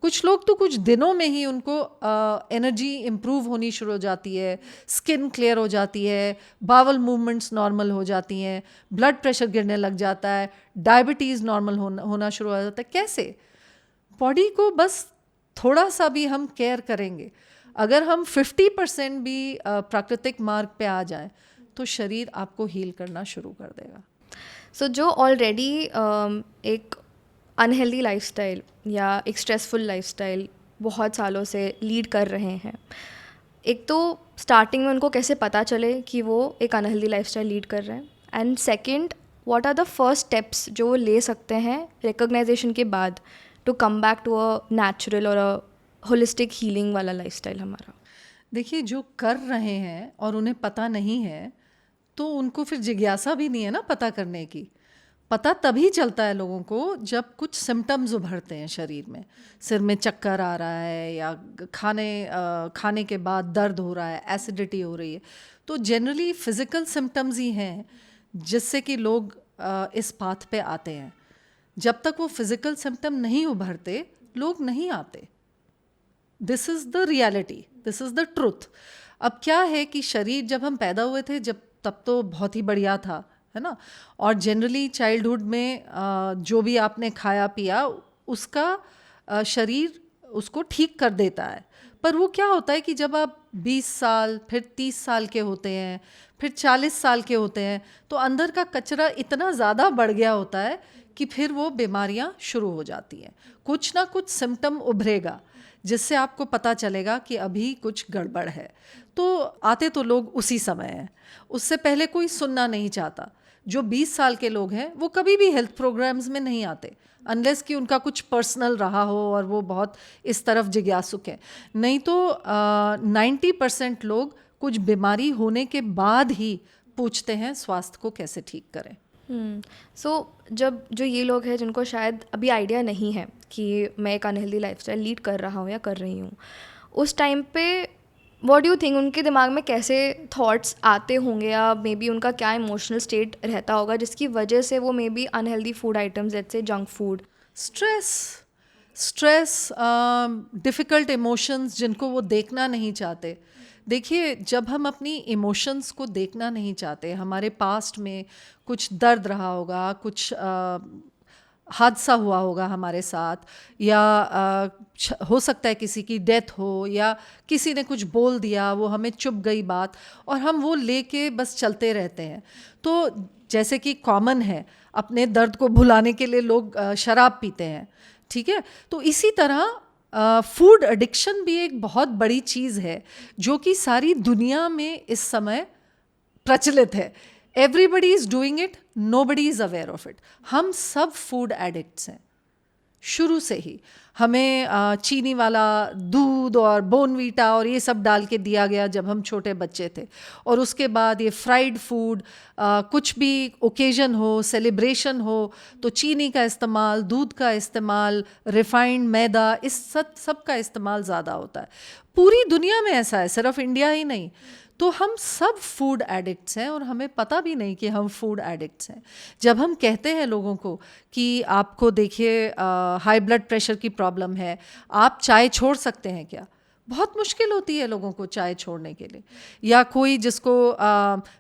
कुछ लोग तो कुछ दिनों में ही उनको एनर्जी इम्प्रूव होनी शुरू हो जाती है, स्किन क्लियर हो जाती है, बावल मूवमेंट्स नॉर्मल हो जाती हैं, ब्लड प्रेशर गिरने लग जाता है, डायबिटीज़ नॉर्मल होना शुरू हो जाता है। कैसे? बॉडी को बस थोड़ा सा भी हम केयर करेंगे, अगर हम 50% भी प्राकृतिक मार्ग पे आ जाए तो शरीर आपको हील करना शुरू कर देगा। सो जो ऑलरेडी एक अनहेल्दी लाइफस्टाइल या एक स्ट्रेसफुल लाइफस्टाइल बहुत सालों से लीड कर रहे हैं, एक तो स्टार्टिंग में उनको कैसे पता चले कि वो एक अनहेल्दी लाइफस्टाइल लीड कर रहे हैं, and second what are the first steps जो वो ले सकते हैं रिकॉग्नाइजेशन के बाद to come back to a natural और अ होलिस्टिक हीलिंग वाला लाइफस्टाइल हमारा। देखिए, जो कर रहे हैं और उन्हें पता नहीं है तो उनको फिर जिज्ञासा भी नहीं है ना पता करने की। पता तभी चलता है लोगों को जब कुछ सिम्टम्स उभरते हैं शरीर में, सिर में चक्कर आ रहा है या खाने के बाद दर्द हो रहा है, एसिडिटी हो रही है। तो जनरली फिज़िकल सिम्टम्स ही हैं जिससे कि लोग इस पाथ पे आते हैं। जब तक वो फिज़िकल सिम्टम नहीं उभरते लोग नहीं आते। This is the reality, this is the truth. अब क्या है कि शरीर जब हम पैदा हुए थे तब तो बहुत ही बढ़िया था, है ना। और जनरली चाइल्डहुड में जो भी आपने खाया पिया उसका शरीर उसको ठीक कर देता है। पर वो क्या होता है कि जब आप 20 साल फिर 30 साल के होते हैं, फिर 40 साल के होते हैं, तो अंदर का कचरा इतना ज़्यादा बढ़ गया होता है कि फिर वो बीमारियां शुरू हो जाती हैं। कुछ ना कुछ सिम्टम उभरेगा जिससे आपको पता चलेगा कि अभी कुछ गड़बड़ है। तो आते तो लोग उसी समय हैं, उससे पहले कोई सुनना नहीं चाहता। जो 20 साल के लोग हैं वो कभी भी हेल्थ प्रोग्राम्स में नहीं आते अनलेस कि उनका कुछ पर्सनल रहा हो और वो बहुत इस तरफ जिज्ञासुक है। नहीं तो 90% लोग कुछ बीमारी होने के बाद ही पूछते हैं स्वास्थ्य को कैसे ठीक करें। सो जब जो ये लोग हैं जिनको शायद अभी आइडिया नहीं है कि मैं एक अनहेल्दी लाइफस्टाइल लीड कर रहा हूँ या कर रही हूँ, उस टाइम पे व्हाट डू यू थिंक उनके दिमाग में कैसे थॉट्स आते होंगे, या मे बी उनका क्या इमोशनल स्टेट रहता होगा जिसकी वजह से वो may be unhealthy food items जैसे से junk food, stress, difficult emotions जिनको वो देखना नहीं चाहते। देखिए, जब हम अपनी इमोशंस को देखना नहीं चाहते, हमारे पास्ट में कुछ दर्द रहा होगा, कुछ हादसा हुआ होगा हमारे साथ, या हो सकता है किसी की डेथ हो, या किसी ने कुछ बोल दिया, वो हमें चुभ गई बात और हम वो लेके बस चलते रहते हैं। तो जैसे कि कॉमन है अपने दर्द को भुलाने के लिए लोग शराब पीते हैं, ठीक है। तो इसी तरह फूड एडिक्शन भी एक बहुत बड़ी चीज़ है जो कि सारी दुनिया में इस समय प्रचलित है। Everybody is doing it, nobody is aware of it. हम सब फूड एडिक्ट्स हैं शुरू से ही। हमें चीनी वाला दूध और बोनवीटा और ये सब डाल के दिया गया जब हम छोटे बच्चे थे, और उसके बाद ये फ्राइड फूड, कुछ भी ओकेजन हो, सेलिब्रेशन हो तो चीनी का इस्तेमाल, दूध का इस्तेमाल, रिफाइंड मैदा, इस सब का इस्तेमाल ज़्यादा होता है। पूरी दुनिया में ऐसा है, सिर्फ इंडिया ही नहीं। तो हम सब फूड एडिक्ट्स हैं और हमें पता भी नहीं कि हम फूड एडिक्ट्स हैं। जब हम कहते हैं लोगों को कि आपको देखिए हाई ब्लड प्रेशर की प्रॉब्लम है, आप चाय छोड़ सकते हैं क्या, बहुत मुश्किल होती है लोगों को चाय छोड़ने के लिए। या कोई जिसको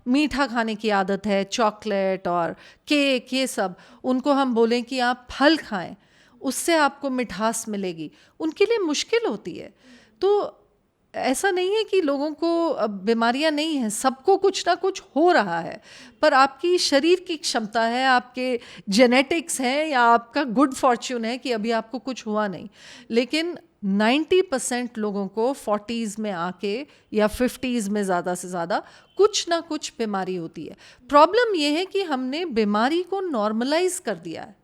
मीठा खाने की आदत है, चॉकलेट और केक, ये सब, उनको हम बोलें कि आप फल खाएं, उससे आपको मिठास मिलेगी, उनके लिए मुश्किल होती है। तो ऐसा नहीं है कि लोगों को बीमारियां नहीं हैं, सबको कुछ ना कुछ हो रहा है, पर आपकी शरीर की क्षमता है, आपके जेनेटिक्स हैं, या आपका गुड फॉर्च्यून है कि अभी आपको कुछ हुआ नहीं। लेकिन 90% लोगों को 40s में आके या 50s में ज़्यादा से ज़्यादा कुछ ना कुछ बीमारी होती है। प्रॉब्लम ये है कि हमने बीमारी को नॉर्मलाइज कर दिया है।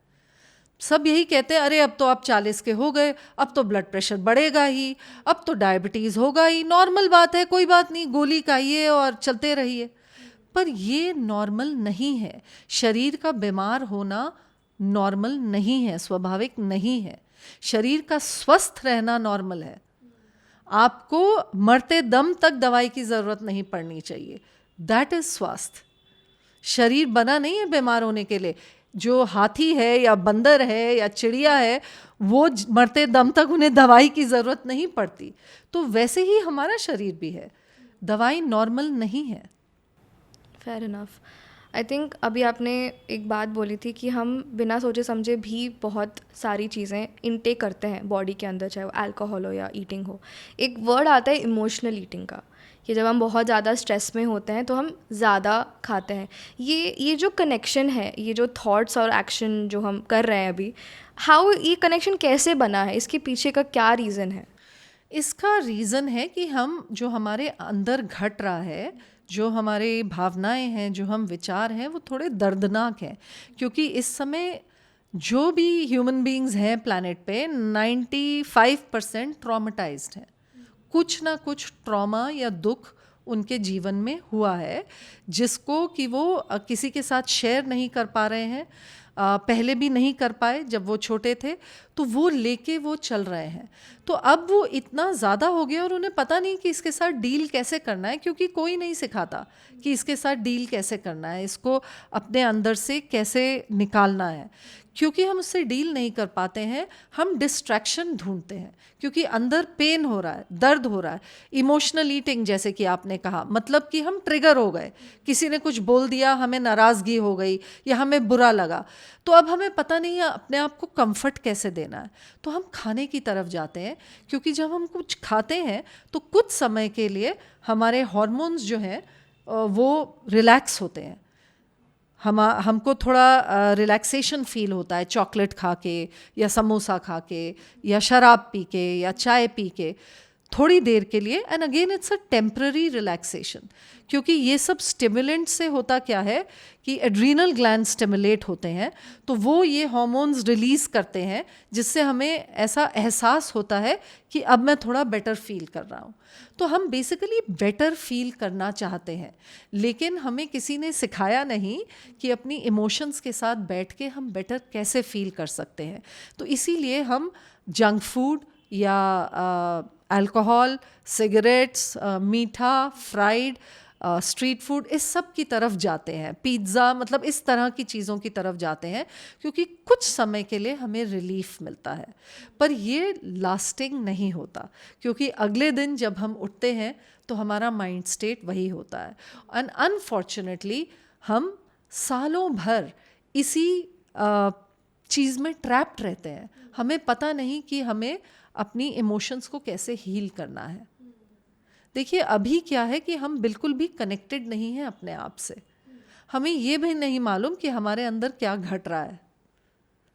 सब यही कहते हैं, अरे अब तो आप 40 के हो गए, अब तो ब्लड प्रेशर बढ़ेगा ही, अब तो डायबिटीज़ होगा ही, नॉर्मल बात है, कोई बात नहीं, गोली खाइए और चलते रहिए। पर ये नॉर्मल नहीं है। शरीर का बीमार होना नॉर्मल नहीं है, स्वाभाविक नहीं है। शरीर का स्वस्थ रहना नॉर्मल है। आपको मरते दम तक दवाई की ज़रूरत नहीं पड़नी चाहिए। दैट इज़ स्वास्थ्य। शरीर बना नहीं है बीमार होने के लिए। जो हाथी है या बंदर है या चिड़िया है, वो मरते दम तक उन्हें दवाई की ज़रूरत नहीं पड़ती। तो वैसे ही हमारा शरीर भी है, दवाई नॉर्मल नहीं है। Fair enough. आई थिंक अभी आपने एक बात बोली थी कि हम बिना सोचे समझे भी बहुत सारी चीज़ें इनटेक करते हैं बॉडी के अंदर, चाहे वो अल्कोहल हो या ईटिंग हो। एक वर्ड आता है इमोशनल ईटिंग का, कि जब हम बहुत ज़्यादा स्ट्रेस में होते हैं तो हम ज़्यादा खाते हैं। ये जो कनेक्शन है, ये जो थॉट्स और एक्शन जो हम कर रहे हैं अभी, हाउ ये कनेक्शन कैसे बना है, इसके पीछे का क्या रीज़न है? इसका रीज़न है कि हम जो हमारे अंदर घट रहा है, जो हमारे भावनाएं हैं, जो हम विचार हैं, वो थोड़े दर्दनाक हैं। क्योंकि इस समय जो भी ह्यूमन बीइंग्स हैं प्लैनेट पे 95% ट्रॉमेटाइज्ड हैं। कुछ ना कुछ ट्रॉमा या दुख उनके जीवन में हुआ है, जिसको कि वो किसी के साथ शेयर नहीं कर पा रहे हैं, पहले भी नहीं कर पाए जब वो छोटे थे, तो वो लेके वो चल रहे हैं। तो अब वो इतना ज़्यादा हो गया और उन्हें पता नहीं कि इसके साथ डील कैसे करना है, क्योंकि कोई नहीं सिखाता कि इसके साथ डील कैसे करना है, इसको अपने अंदर से कैसे निकालना है। क्योंकि हम उससे डील नहीं कर पाते हैं, हम डिस्ट्रैक्शन ढूंढते हैं, क्योंकि अंदर पेन हो रहा है, दर्द हो रहा है। इमोशनल ईटिंग, जैसे कि आपने कहा, मतलब कि हम ट्रिगर हो गए, किसी ने कुछ बोल दिया, हमें नाराज़गी हो गई या हमें बुरा लगा, तो अब हमें पता नहीं है अपने आप को कंफर्ट कैसे देना है, तो हम खाने की तरफ जाते हैं। क्योंकि जब हम कुछ खाते हैं तो कुछ समय के लिए हमारे हार्मोन्स जो हैं वो रिलैक्स होते हैं, हमको थोड़ा रिलैक्सेशन फील होता है चॉकलेट खा के या समोसा खा के या शराब पी के या चाय पी के, थोड़ी देर के लिए। And again it's a temporary relaxation, क्योंकि ये सब स्टिमुलेंट से होता क्या है कि एड्रीनल ग्लैंड स्टिमुलेट होते हैं, तो वो ये हार्मोन्स रिलीज़ करते हैं, जिससे हमें ऐसा एहसास होता है कि अब मैं थोड़ा बेटर फील कर रहा हूँ। तो हम बेसिकली बेटर फील करना चाहते हैं, लेकिन हमें किसी ने सिखाया नहीं कि अपनी इमोशंस के साथ बैठ के हम बेटर कैसे फील कर सकते हैं। तो इसीलिए हम जंक फूड या अल्कोहल, सिगरेट्स, मीठा, फ्राइड, स्ट्रीट फूड, इस सब की तरफ जाते हैं, पिज़्ज़ा, मतलब इस तरह की चीज़ों की तरफ जाते हैं, क्योंकि कुछ समय के लिए हमें रिलीफ मिलता है, पर ये लास्टिंग नहीं होता। क्योंकि अगले दिन जब हम उठते हैं तो हमारा माइंड स्टेट वही होता है। एंड अनफॉर्चुनेटली हम सालों भर इसी चीज़ में ट्रैप्ड रहते हैं। हमें पता नहीं कि हमें अपनी इमोशंस को कैसे हील करना है। देखिए, अभी क्या है कि हम बिल्कुल भी कनेक्टेड नहीं हैं अपने आप से। हमें ये भी नहीं मालूम कि हमारे अंदर क्या घट रहा है,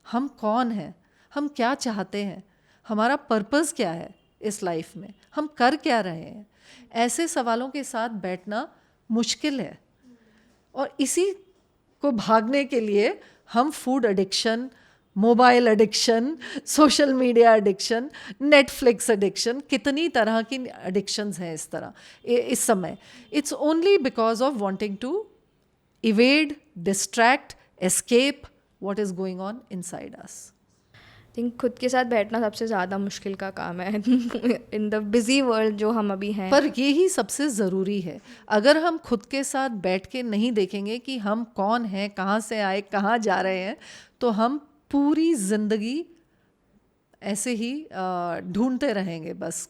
हम कौन हैं, हम क्या चाहते हैं, हमारा पर्पस क्या है इस लाइफ में, हम कर क्या रहे हैं। ऐसे सवालों के साथ बैठना मुश्किल है, और इसी को भागने के लिए हम food addiction, mobile addiction, social media addiction, Netflix addiction, कितनी तरह की एडिक्शंस हैं इस तरह इस समय। It's only because of wanting to evade, distract, escape what is going on inside us. I think खुद के साथ बैठना सबसे ज़्यादा मुश्किल का काम है इन द बिजी वर्ल्ड जो हम अभी हैं। पर ये ही सबसे ज़रूरी है। अगर हम खुद के साथ बैठ के नहीं देखेंगे कि हम कौन हैं, कहाँ से आए, कहाँ जा रहे हैं, तो हम पूरी ज़िंदगी ऐसे ही ढूंढते रहेंगे, बस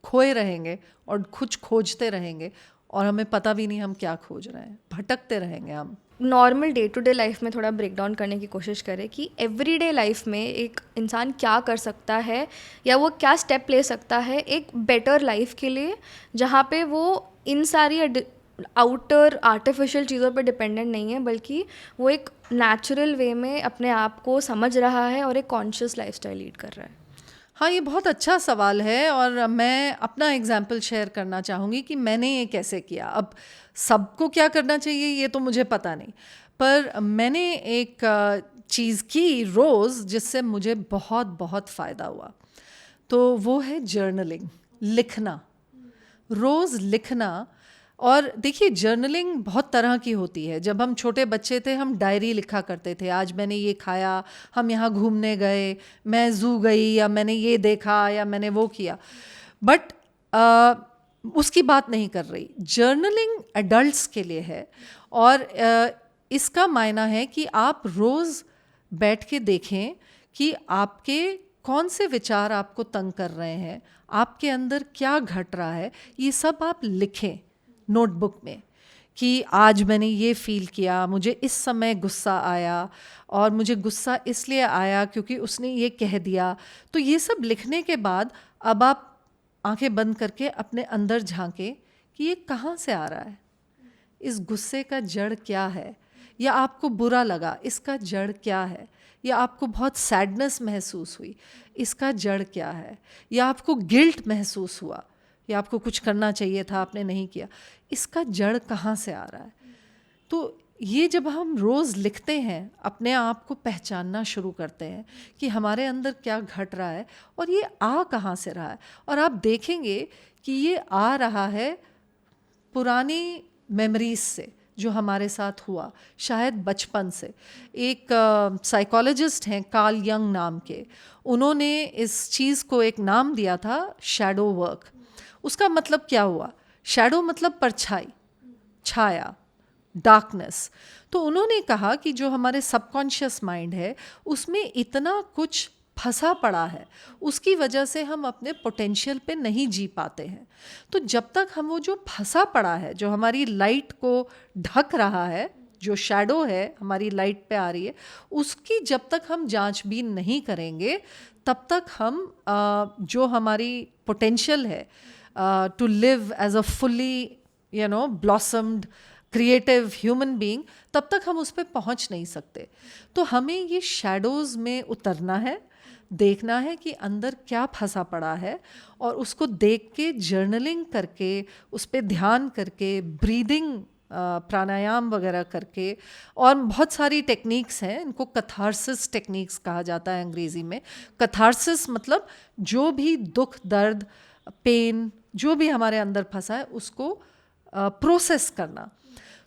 खोए रहेंगे और कुछ खोजते रहेंगे, और हमें पता भी नहीं हम क्या खोज रहे हैं, भटकते रहेंगे हम। Normal day to day life में थोड़ा ब्रेक डाउन करने की कोशिश करें कि एवरीडे लाइफ में एक इंसान क्या कर सकता है या वो क्या स्टेप ले सकता है एक बेटर लाइफ के लिए, जहाँ पे वो इन सारी आउटर आर्टिफिशियल चीज़ों पे डिपेंडेंट नहीं है, बल्कि वो एक नेचुरल वे में अपने आप को समझ रहा है और एक कॉन्शियस लाइफस्टाइल लीड कर रहा है। हाँ, ये बहुत अच्छा सवाल है और मैं अपना एग्जाम्पल शेयर करना चाहूँगी कि मैंने ये कैसे किया। अब सबको क्या करना चाहिए ये तो मुझे पता नहीं, पर मैंने एक चीज़ की रोज़ जिससे मुझे बहुत बहुत फ़ायदा हुआ, तो वो है जर्नलिंग, लिखना, रोज़ लिखना। और देखिए जर्नलिंग बहुत तरह की होती है। जब हम छोटे बच्चे थे हम डायरी लिखा करते थे, आज मैंने ये खाया, हम यहाँ घूमने गए, मैं ज़ू गई, या मैंने ये देखा, या मैंने वो किया। बट उसकी बात नहीं कर रही। जर्नलिंग एडल्ट्स के लिए है और इसका मायना है कि आप रोज़ बैठ के देखें कि आपके कौन से विचार आपको तंग कर रहे हैं, आपके अंदर क्या घट रहा है, ये सब आप लिखें नोटबुक में कि आज मैंने ये फ़ील किया, मुझे इस समय गुस्सा आया और मुझे गुस्सा इसलिए आया क्योंकि उसने ये कह दिया। तो ये सब लिखने के बाद अब आप आंखें बंद करके अपने अंदर झांकें कि ये कहाँ से आ रहा है, इस गुस्से का जड़ क्या है, या आपको बुरा लगा इसका जड़ क्या है, या आपको बहुत सैडनेस महसूस हुई इसका जड़ क्या है, या आपको गिल्ट महसूस हुआ या आपको कुछ करना चाहिए था आपने नहीं किया, इसका जड़ कहाँ से आ रहा है। तो ये जब हम रोज़ लिखते हैं अपने आप को पहचानना शुरू करते हैं कि हमारे अंदर क्या घट रहा है और ये आ कहाँ से रहा है। और आप देखेंगे कि ये आ रहा है पुरानी मेमोरीज से जो हमारे साथ हुआ, शायद बचपन से। एक साइकोलॉजिस्ट हैं कार्ल यंग नाम के, उन्होंने इस चीज़ को एक नाम दिया था शैडो वर्क। उसका मतलब क्या हुआ? शैडो मतलब परछाई, छाया, डार्कनेस। तो उन्होंने कहा कि जो हमारे सबकॉन्शियस माइंड है उसमें इतना कुछ फंसा पड़ा है, उसकी वजह से हम अपने पोटेंशियल पे नहीं जी पाते हैं। तो जब तक हम वो जो फंसा पड़ा है, जो हमारी लाइट को ढक रहा है, जो शैडो है हमारी लाइट पे आ रही है, उसकी जब तक हम जांचबीन नहीं करेंगे तब तक हम जो हमारी पोटेंशियल है to live as a fully blossomed creative human being, तब तक हम उस पर पहुंच नहीं सकते। तो हमें ये शैडोज़ में उतरना है, देखना है कि अंदर क्या फंसा पड़ा है, और उसको देख के जर्नलिंग करके, उस पर ध्यान करके, ब्रीदिंग प्राणायाम वगैरह करके, और बहुत सारी टेक्निक्स हैं, इनको कथारसिस टेक्निक्स कहा जाता है अंग्रेज़ी में। कथारसिस मतलब जो भी दुख, दर्द, पेन जो भी हमारे अंदर फंसा है उसको प्रोसेस करना।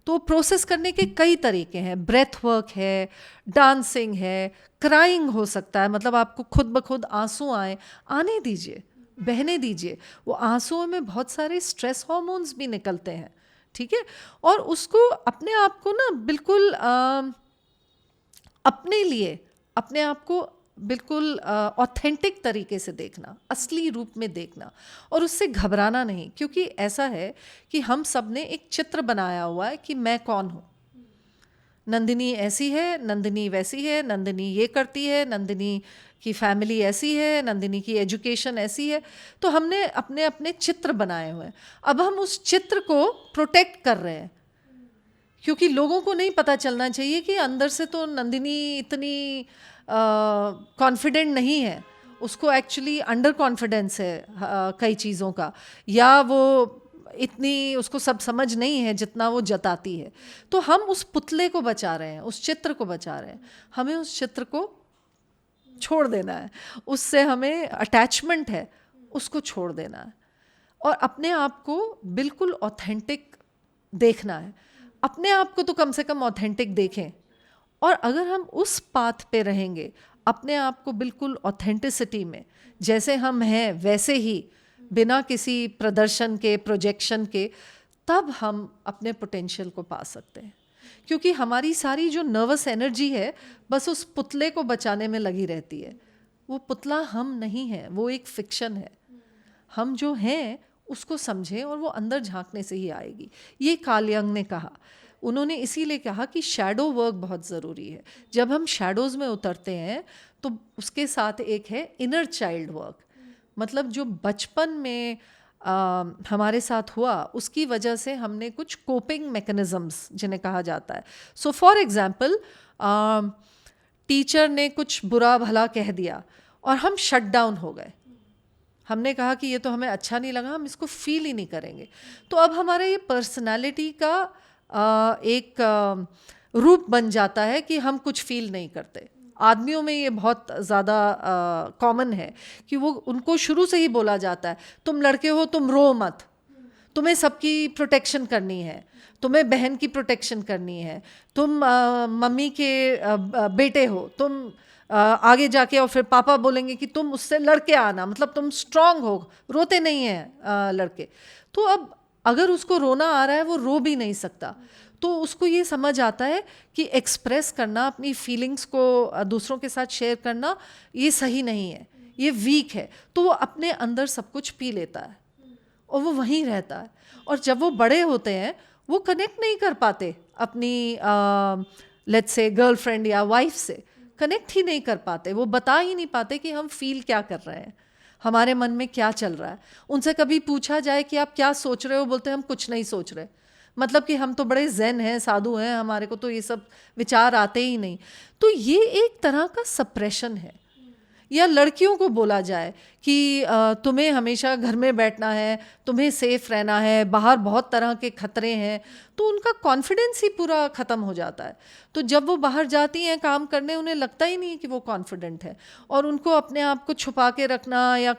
तो प्रोसेस करने के कई तरीके हैं, ब्रेथ वर्क है, डांसिंग है, क्राइंग हो सकता है, मतलब आपको खुद ब खुद आंसू आने दीजिए, बहने दीजिए। वो आंसुओं में बहुत सारे स्ट्रेस हार्मोन्स भी निकलते हैं, ठीक है। और उसको अपने आप को ना बिल्कुल अपने लिए अपने आप को बिल्कुल ऑथेंटिक तरीके से देखना, असली रूप में देखना, और उससे घबराना नहीं। क्योंकि ऐसा है कि हम सब ने एक चित्र बनाया हुआ है कि मैं कौन हूँ। नंदिनी ऐसी है, नंदिनी वैसी है, नंदिनी ये करती है, नंदिनी की फैमिली ऐसी है, नंदिनी की एजुकेशन ऐसी है। तो हमने अपने अपने चित्र बनाए हुए हैं। अब हम उस चित्र को प्रोटेक्ट कर रहे हैं, क्योंकि लोगों को नहीं पता चलना चाहिए कि अंदर से तो नंदिनी इतनी कॉन्फिडेंट नहीं है, उसको एक्चुअली अंडर कॉन्फिडेंस है कई चीज़ों का, या वो इतनी उसको सब समझ नहीं है जितना वो जताती है। तो हम उस पुतले को बचा रहे हैं, उस चित्र को बचा रहे हैं। हमें उस चित्र को छोड़ देना है, उससे हमें अटैचमेंट है, उसको छोड़ देना है, और अपने आप को बिल्कुल ऑथेंटिक देखना है। अपने आप को तो कम से कम ऑथेंटिक देखें, और अगर हम उस पाथ पे रहेंगे, अपने आप को बिल्कुल ऑथेंटिसिटी में, जैसे हम हैं वैसे ही, बिना किसी प्रदर्शन के, प्रोजेक्शन के, तब हम अपने पोटेंशियल को पा सकते हैं। क्योंकि हमारी सारी जो नर्वस एनर्जी है बस उस पुतले को बचाने में लगी रहती है। वो पुतला हम नहीं है, वो एक फिक्शन है। हम जो हैं उसको समझें, और वो अंदर झांकने से ही आएगी। ये कार्ल यंग ने कहा। उन्होंने इसीलिए कहा कि शैडो वर्क बहुत ज़रूरी है। जब हम शैडोज़ में उतरते हैं तो उसके साथ एक है इनर चाइल्ड वर्क, मतलब जो बचपन में हमारे साथ हुआ उसकी वजह से हमने कुछ कोपिंग मैकेनिज़म्स जिन्हें कहा जाता है। सो फॉर एग्ज़ाम्पल टीचर ने कुछ बुरा भला कह दिया और हम शट डाउन हो गए, हमने कहा कि ये तो हमें अच्छा नहीं लगा, हम इसको फील ही नहीं करेंगे। तो अब हमारे ये पर्सनालिटी का एक रूप बन जाता है कि हम कुछ फील नहीं करते। आदमियों में ये बहुत ज़्यादा कॉमन है कि वो उनको शुरू से ही बोला जाता है तुम लड़के हो तुम रो मत, तुम्हें सबकी प्रोटेक्शन करनी है, तुम्हें बहन की प्रोटेक्शन करनी है, तुम मम्मी के बेटे हो, तुम आगे जाके और फिर पापा बोलेंगे कि तुम उससे लड़के आना, मतलब तुम स्ट्रांग हो, रोते नहीं हैं लड़के। तो अब अगर उसको रोना आ रहा है वो रो भी नहीं सकता, तो उसको ये समझ आता है कि एक्सप्रेस करना, अपनी फीलिंग्स को दूसरों के साथ शेयर करना ये सही नहीं है, ये वीक है। तो वो अपने अंदर सब कुछ पी लेता है और वो वहीं रहता है। और जब वो बड़े होते हैं वो कनेक्ट नहीं कर पाते अपनी लेट्स से गर्लफ्रेंड या वाइफ से, कनेक्ट ही नहीं कर पाते, वो बता ही नहीं पाते कि हम फील क्या कर रहे हैं, हमारे मन में क्या चल रहा है। उनसे कभी पूछा जाए कि आप क्या सोच रहे हो, बोलते हैं हम कुछ नहीं सोच रहे, मतलब कि हम तो बड़े ज़ेन हैं, साधु हैं, हमारे को तो ये सब विचार आते ही नहीं। तो ये एक तरह का सप्रेशन है। या लड़कियों को बोला जाए कि तुम्हें हमेशा घर में बैठना है, तुम्हें सेफ रहना है, बाहर बहुत तरह के खतरे हैं, तो उनका कॉन्फिडेंस ही पूरा ख़त्म हो जाता है। तो जब वो बाहर जाती हैं काम करने, उन्हें लगता ही नहीं कि वो कॉन्फिडेंट है, और उनको अपने आप को छुपा के रखना या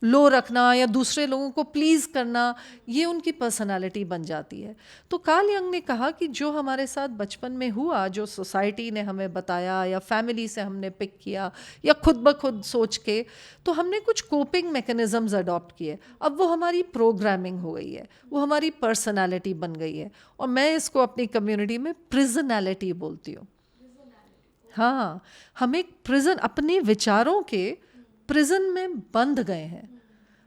लो रखना या दूसरे लोगों को प्लीज़ करना, ये उनकी पर्सनालिटी बन जाती है। तो कार्ल यंग ने कहा कि जो हमारे साथ बचपन में हुआ, जो सोसाइटी ने हमें बताया या फैमिली से हमने पिक किया या खुद ब खुद सोच के, तो हमने कुछ कोपिंग मैकेनिज़म्स अडॉप्ट किए। अब वो हमारी प्रोग्रामिंग हो गई है, वो हमारी पर्सनालिटी बन गई है, और मैं इसको अपनी कम्युनिटी में प्रिजनैलिटी बोलती हूँ। हाँ, हम एक प्रिजन, अपने विचारों के प्रिजन में बंध गए हैं,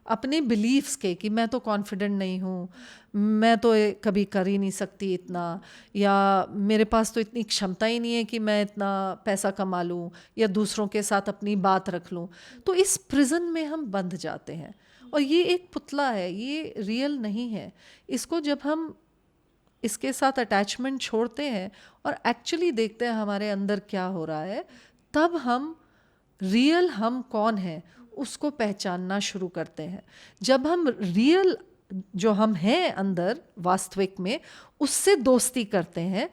अपने बिलीव्स के, कि मैं तो कॉन्फिडेंट नहीं हूँ, मैं तो कभी कर ही नहीं सकती इतना, या मेरे पास तो इतनी क्षमता ही नहीं है कि मैं इतना पैसा कमा लूँ या दूसरों के साथ अपनी बात रख लूँ। तो इस प्रिजन में हम बंध जाते हैं, और ये एक पुतला है, ये रियल नहीं है। इसको जब हम इसके साथ अटैचमेंट छोड़ते हैं और एक्चुअली देखते हैं हमारे अंदर क्या हो रहा है, तब हम रियल हम कौन हैं उसको पहचानना शुरू करते हैं। जब हम रियल जो हम हैं अंदर वास्तविक में, उससे दोस्ती करते हैं,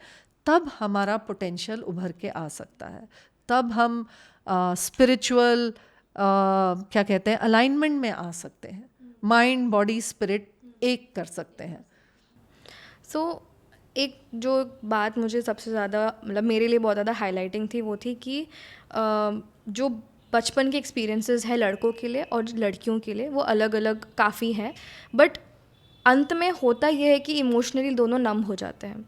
तब हमारा पोटेंशियल उभर के आ सकता है। तब हम स्पिरिचुअल क्या कहते हैं, अलाइनमेंट में आ सकते हैं, माइंड बॉडी स्पिरिट एक कर सकते हैं। सो एक जो बात मुझे सबसे ज़्यादा, मतलब मेरे लिए बहुत ज़्यादा हाईलाइटिंग थी, वो थी कि जो बचपन के एक्सपीरियंसेस है लड़कों के लिए और लड़कियों के लिए, वो अलग अलग काफ़ी हैं, बट अंत में होता यह है कि इमोशनली दोनों नम हो जाते हैं।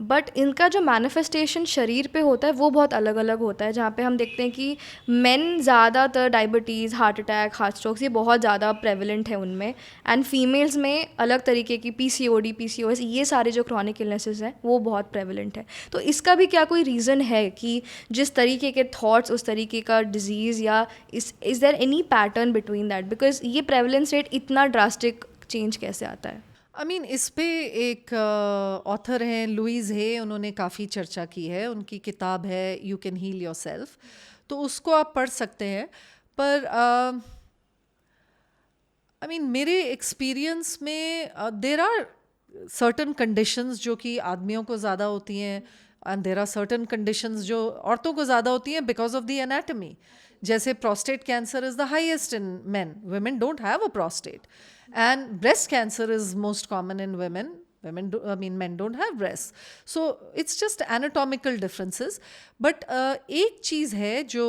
बट इनका जो मैनिफेस्टेशन शरीर पे होता है वो बहुत अलग अलग होता है, जहाँ पे हम देखते हैं कि मेन ज़्यादातर diabetes, heart attack, heart strokes ये बहुत ज़्यादा प्रेवलेंट है उनमें, एंड फीमेल्स में अलग तरीके की PCOD, PCOS, ये सारे जो क्रॉनिक इलनेसेस हैं वो बहुत प्रेवलेंट है। तो इसका भी क्या कोई रीज़न है कि जिस तरीके के थॉट्स उस तरीके का डिजीज़, या is there any pattern between that, because ये प्रेवलेंस रेट इतना ड्रास्टिक चेंज कैसे आता है? इस पे एक ऑथर हैं लुइस हे, उन्होंने काफ़ी चर्चा की है, उनकी किताब है यू कैन हील योरसेल्फ, तो उसको आप पढ़ सकते हैं। पर मेरे एक्सपीरियंस में देर आर सर्टन कंडीशंस जो कि आदमियों को ज़्यादा होती हैं, and there are certain conditions जो औरतों को ज़्यादा होती हैं बिकॉज ऑफ द एनाटमी। जैसे prostate cancer is the highest in men, women don't have a prostate, and breast cancer is most common in women. Men don't have breasts, so it's just anatomical differences. But एक चीज़ है जो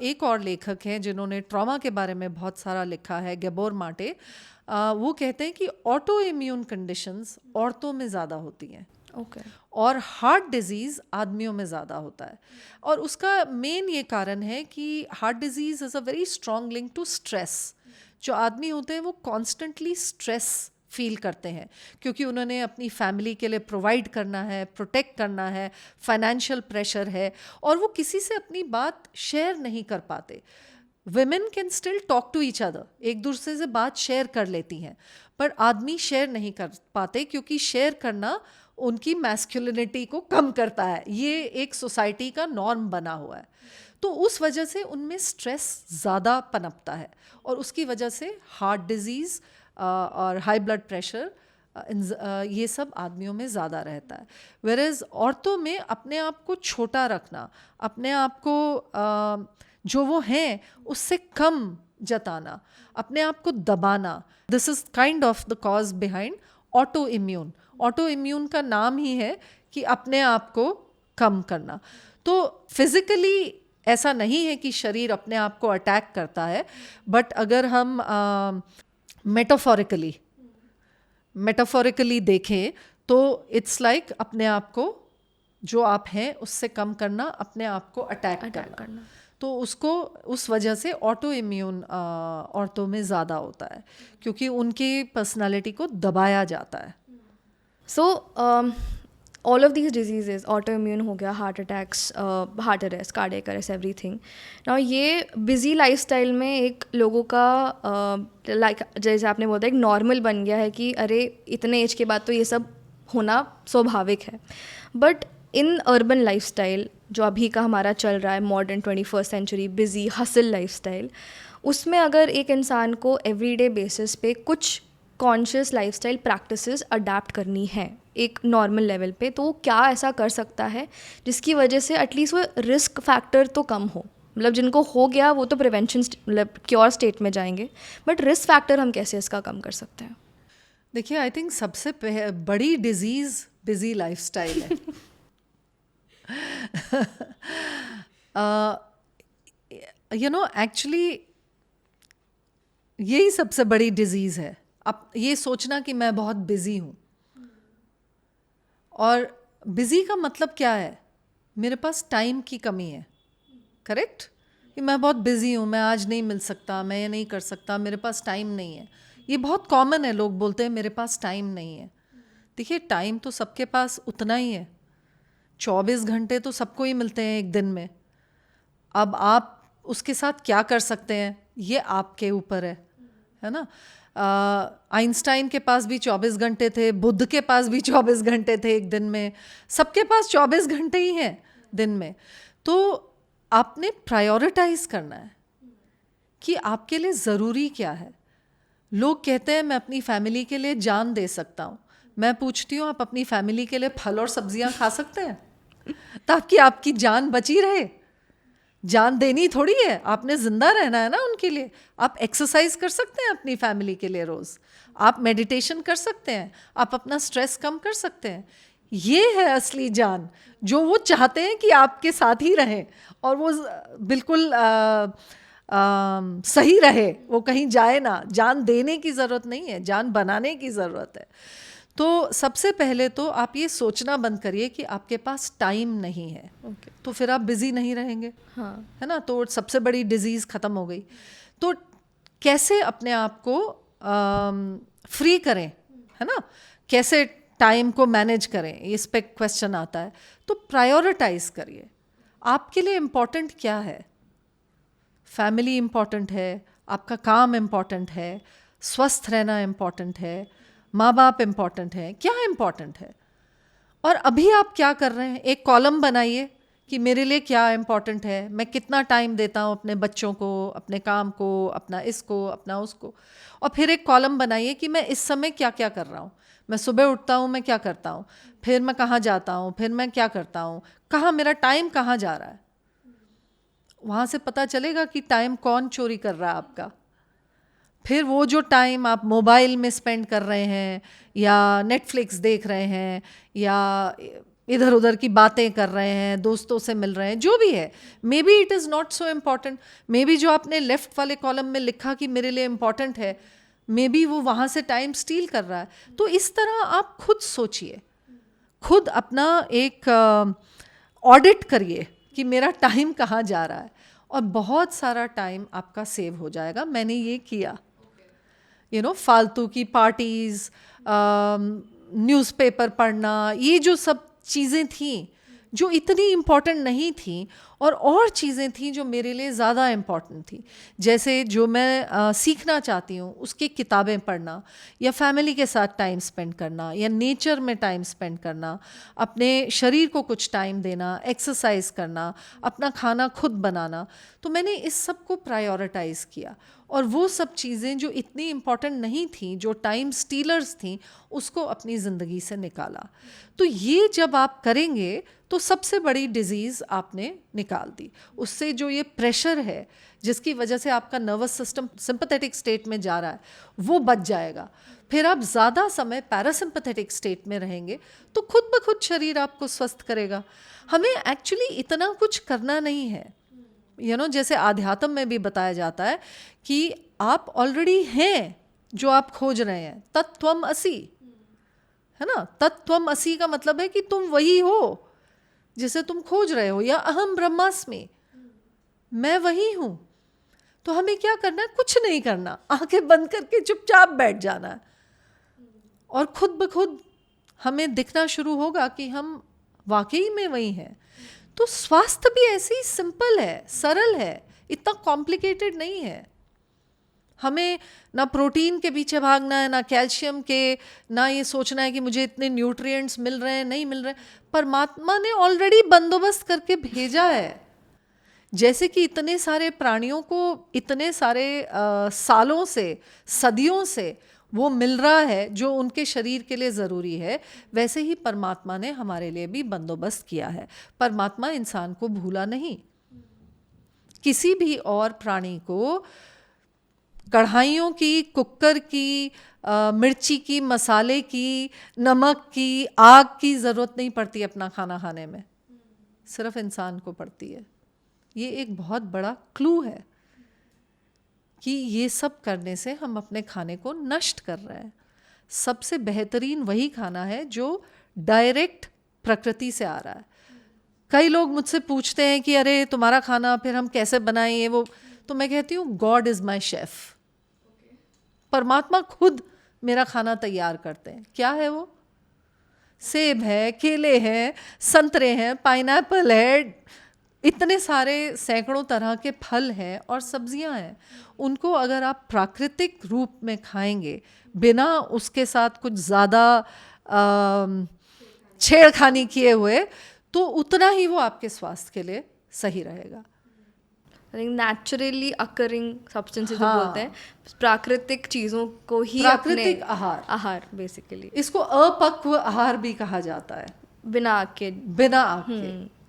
एक और लेखक हैं जिन्होंने trauma के बारे में बहुत सारा लिखा है, गैबोर माटे, वो कहते हैं कि ऑटो इम्यून कंडीशंस औरतों में ज़्यादा होती हैं, और हार्ट डिजीज़ आदमियों में ज़्यादा होता है। और उसका मेन ये कारण है कि heart disease is a very strong link to stress. जो आदमी होते हैं वो कॉन्स्टेंटली स्ट्रेस फील करते हैं, क्योंकि उन्होंने अपनी फैमिली के लिए प्रोवाइड करना है, प्रोटेक्ट करना है, फाइनेंशियल प्रेशर है, और वो किसी से अपनी बात शेयर नहीं कर पाते. Women can still talk to each other, एक दूसरे से बात शेयर कर लेती हैं, पर आदमी शेयर नहीं कर पाते, क्योंकि शेयर करना उनकी मैस्कुलिनिटी को कम करता है. ये एक सोसाइटी का नॉर्म बना हुआ है. तो उस वजह से उनमें स्ट्रेस ज़्यादा पनपता है, और उसकी वजह से हार्ट डिजीज़ और हाई ब्लड प्रेशर ये सब आदमियों में ज़्यादा रहता है. वेरेज औरतों में अपने आप को छोटा रखना, अपने आप को जो वो हैं उससे कम जताना, अपने आप को दबाना, this is kind of the cause behind auto immune. Auto immune का नाम ही है कि अपने आप को कम करना. तो फिज़िकली ऐसा नहीं है कि शरीर अपने आप को अटैक करता है, बट अगर हम मेटाफोरिकली देखें तो इट्स लाइक अपने आप को जो आप हैं उससे कम करना, अपने आप को अटैक करना. तो उसको उस वजह से ऑटो इम्यून औरतों में ज़्यादा होता है, क्योंकि उनकी पर्सनालिटी को दबाया जाता है. So all of these diseases, autoimmune हो गया, heart attacks, heart arrest, cardiac arrest, everything. Now ये बिजी लाइफस्टाइल में एक लोगों का लाइक जैसे आपने बोला एक नॉर्मल बन गया है कि अरे इतने एज के बाद तो ये सब होना स्वाभाविक है. बट इन अर्बन लाइफस्टाइल जो अभी का हमारा चल रहा है, modern 21st century busy hustle lifestyle, उसमें अगर एक इंसान को एवरीडे बेसिस पे कुछ कॉन्शियस लाइफस्टाइल प्रैक्टिसेस अडेप्ट करनी है एक नॉर्मल लेवल पे, तो वो क्या ऐसा कर सकता है जिसकी वजह से एटलीस्ट वो रिस्क फैक्टर तो कम हो. मतलब जिनको हो गया वो तो प्रिवेंशन मतलब क्योर स्टेट में जाएंगे, बट रिस्क फैक्टर हम कैसे इसका कम कर सकते हैं? देखिए, आई थिंक सबसे बड़ी डिजीज़ बिजी लाइफस्टाइल है. एक्चुअली यही सबसे बड़ी डिजीज़ है. अब ये सोचना कि मैं बहुत बिज़ी हूँ, और बिज़ी का मतलब क्या है? मेरे पास टाइम की कमी है. करेक्ट? कि मैं बहुत बिज़ी हूँ, मैं आज नहीं मिल सकता, मैं ये नहीं कर सकता, मेरे पास टाइम नहीं है. ये बहुत कॉमन है, लोग बोलते हैं मेरे पास टाइम नहीं है. देखिए, टाइम तो सबके पास उतना ही है. 24 घंटे तो सबको ही मिलते हैं एक दिन में. अब आप उसके साथ क्या कर सकते हैं ये आपके ऊपर है ना. आइंस्टाइन के पास भी 24 घंटे थे, बुद्ध के पास भी 24 घंटे थे एक दिन में. सबके पास 24 घंटे ही हैं दिन में. तो आपने प्रायोरिटाइज करना है कि आपके लिए ज़रूरी क्या है. लोग कहते हैं मैं अपनी फैमिली के लिए जान दे सकता हूँ. मैं पूछती हूँ, आप अपनी फैमिली के लिए फल और सब्जियाँ खा सकते हैं ताकि आपकी जान बची रहे? जान देनी थोड़ी है, आपने ज़िंदा रहना है ना उनके लिए. आप एक्सरसाइज कर सकते हैं अपनी फैमिली के लिए रोज़, आप मेडिटेशन कर सकते हैं, आप अपना स्ट्रेस कम कर सकते हैं. ये है असली जान, जो वो चाहते हैं कि आपके साथ ही रहें और वो बिल्कुल सही रहे, वो कहीं जाए ना. जान देने की ज़रूरत नहीं है, जान बनाने की ज़रूरत है. तो सबसे पहले तो आप ये सोचना बंद करिए कि आपके पास टाइम नहीं है. तो फिर आप बिज़ी नहीं रहेंगे. हाँ. है ना. तो सबसे बड़ी डिजीज़ ख़त्म हो गई. तो कैसे अपने आप को फ्री करें, है ना, कैसे टाइम को मैनेज करें, इस पे क्वेश्चन आता है. तो प्रायोरिटाइज करिए. आपके लिए इम्पोर्टेंट क्या है? फैमिली इम्पोर्टेंट है, आपका काम इम्पोर्टेंट है, स्वस्थ रहना इम्पोर्टेंट है, माँ बाप इम्पॉर्टेंट है, क्या इम्पॉर्टेंट है? और अभी आप क्या कर रहे हैं? एक कॉलम बनाइए कि मेरे लिए क्या इम्पॉर्टेंट है, मैं कितना टाइम देता हूँ अपने बच्चों को, अपने काम को, अपना इसको, अपना उसको. और फिर एक कॉलम बनाइए कि मैं इस समय क्या क्या कर रहा हूँ. मैं सुबह उठता हूँ, मैं क्या करता हूँ, फिर मैं कहाँ जाता हूँ, फिर मैं क्या करता हूँ, कहाँ मेरा टाइम कहाँ जा रहा है. वहाँ से पता चलेगा कि टाइम कौन चोरी कर रहा है आपका. फिर वो जो टाइम आप मोबाइल में स्पेंड कर रहे हैं, या नेटफ्लिक्स देख रहे हैं, या इधर उधर की बातें कर रहे हैं, दोस्तों से मिल रहे हैं, जो भी है, may be it is not so important. May be जो आपने लेफ्ट वाले कॉलम में लिखा कि मेरे लिए इम्पॉर्टेंट है, मे बी वो वहाँ से टाइम स्टील कर रहा है. तो इस तरह आप खुद सोचिए, खुद अपना एक ऑडिट करिए कि मेरा टाइम कहाँ जा रहा है, और बहुत सारा टाइम आपका सेव हो जाएगा. मैंने ये किया. फालतू की पार्टीज़, न्यूज़पेपर पढ़ना, ये जो सब चीज़ें थी जो इतनी इम्पॉर्टेंट नहीं थी, और चीज़ें थी जो मेरे लिए ज़्यादा इम्पॉर्टेंट थी, जैसे जो मैं सीखना चाहती हूँ उसकी किताबें पढ़ना, या फैमिली के साथ टाइम स्पेंड करना, या नेचर में टाइम स्पेंड करना, अपने शरीर को कुछ टाइम देना, एक्सरसाइज करना, अपना खाना खुद बनाना। तो मैंने इस सब को प्रायोरिटाइज़ किया, और वो सब चीज़ें जो इतनी इम्पॉर्टेंट नहीं थी, जो टाइम स्टीलर्स थी, उसको अपनी ज़िंदगी से निकाला। तो ये जब आप करेंगे तो सबसे बड़ी डिजीज़ आपने निकाल दी। उससे जो ये प्रेशर है जिसकी वजह से आपका नर्वस सिस्टम सिंपैथेटिक स्टेट में जा रहा है, वो बच जाएगा। फिर आप ज़्यादा समय पैरासिम्पैथेटिक स्टेट में रहेंगे तो खुद ब खुद शरीर आपको स्वस्थ करेगा। हमें एक्चुअली इतना कुछ करना नहीं है। जैसे आध्यात्म में भी बताया जाता है कि आप ऑलरेडी हैं जो आप खोज रहे हैं, तत्त्वम असि, है ना। तत्त्वम असि का मतलब है कि तुम वही हो जिसे तुम खोज रहे हो, या अहम ब्रह्मास्मि, मैं वही हूं। तो हमें क्या करना है? कुछ नहीं करना, आंखें बंद करके चुपचाप बैठ जाना है, और खुद ब खुद हमें दिखना शुरू होगा कि हम वाकई में वही हैं। तो स्वास्थ्य भी ऐसे ही सिंपल है, सरल है, इतना कॉम्प्लिकेटेड नहीं है। हमें ना प्रोटीन के पीछे भागना है, ना कैल्शियम के, ना ये सोचना है कि मुझे इतने न्यूट्रिएंट्स मिल रहे हैं, नहीं मिल रहे हैं। परमात्मा ने ऑलरेडी बंदोबस्त करके भेजा है। जैसे कि इतने सारे प्राणियों को इतने सारे सालों से, सदियों से वो मिल रहा है जो उनके शरीर के लिए ज़रूरी है, वैसे ही परमात्मा ने हमारे लिए भी बंदोबस्त किया है। परमात्मा इंसान को भूला नहीं। किसी भी और प्राणी को कढ़ाइयों की, कुकर की, मिर्ची की, मसाले की, नमक की, आग की ज़रूरत नहीं पड़ती अपना खाना खाने में, सिर्फ इंसान को पड़ती है। ये एक बहुत बड़ा क्लू है कि ये सब करने से हम अपने खाने को नष्ट कर रहे हैं। सबसे बेहतरीन वही खाना है जो डायरेक्ट प्रकृति से आ रहा है। कई लोग मुझसे पूछते हैं कि अरे तुम्हारा खाना फिर हम कैसे बनाएं ये वो, तो मैं कहती हूँ गॉड इज़ माई शेफ़। परमात्मा खुद मेरा खाना तैयार करते हैं। क्या है वो? सेब है, केले हैं, संतरे हैं, पाइनएप्पल है, इतने सारे सैकड़ों तरह के फल हैं और सब्जियां हैं। उनको अगर आप प्राकृतिक रूप में खाएंगे, बिना उसके साथ कुछ ज़्यादा छेड़खानी किए हुए, तो उतना ही वो आपके स्वास्थ्य के लिए सही रहेगा। नेचुरली अकरिंग सब्सटेंसेस जो हाँ। बोलते हैं, प्राकृतिक चीज़ों को ही प्राकृतिक अपने आहार बेसिकली, इसको अपक्व आहार भी कहा जाता है, बिना आग के। बिना आग के।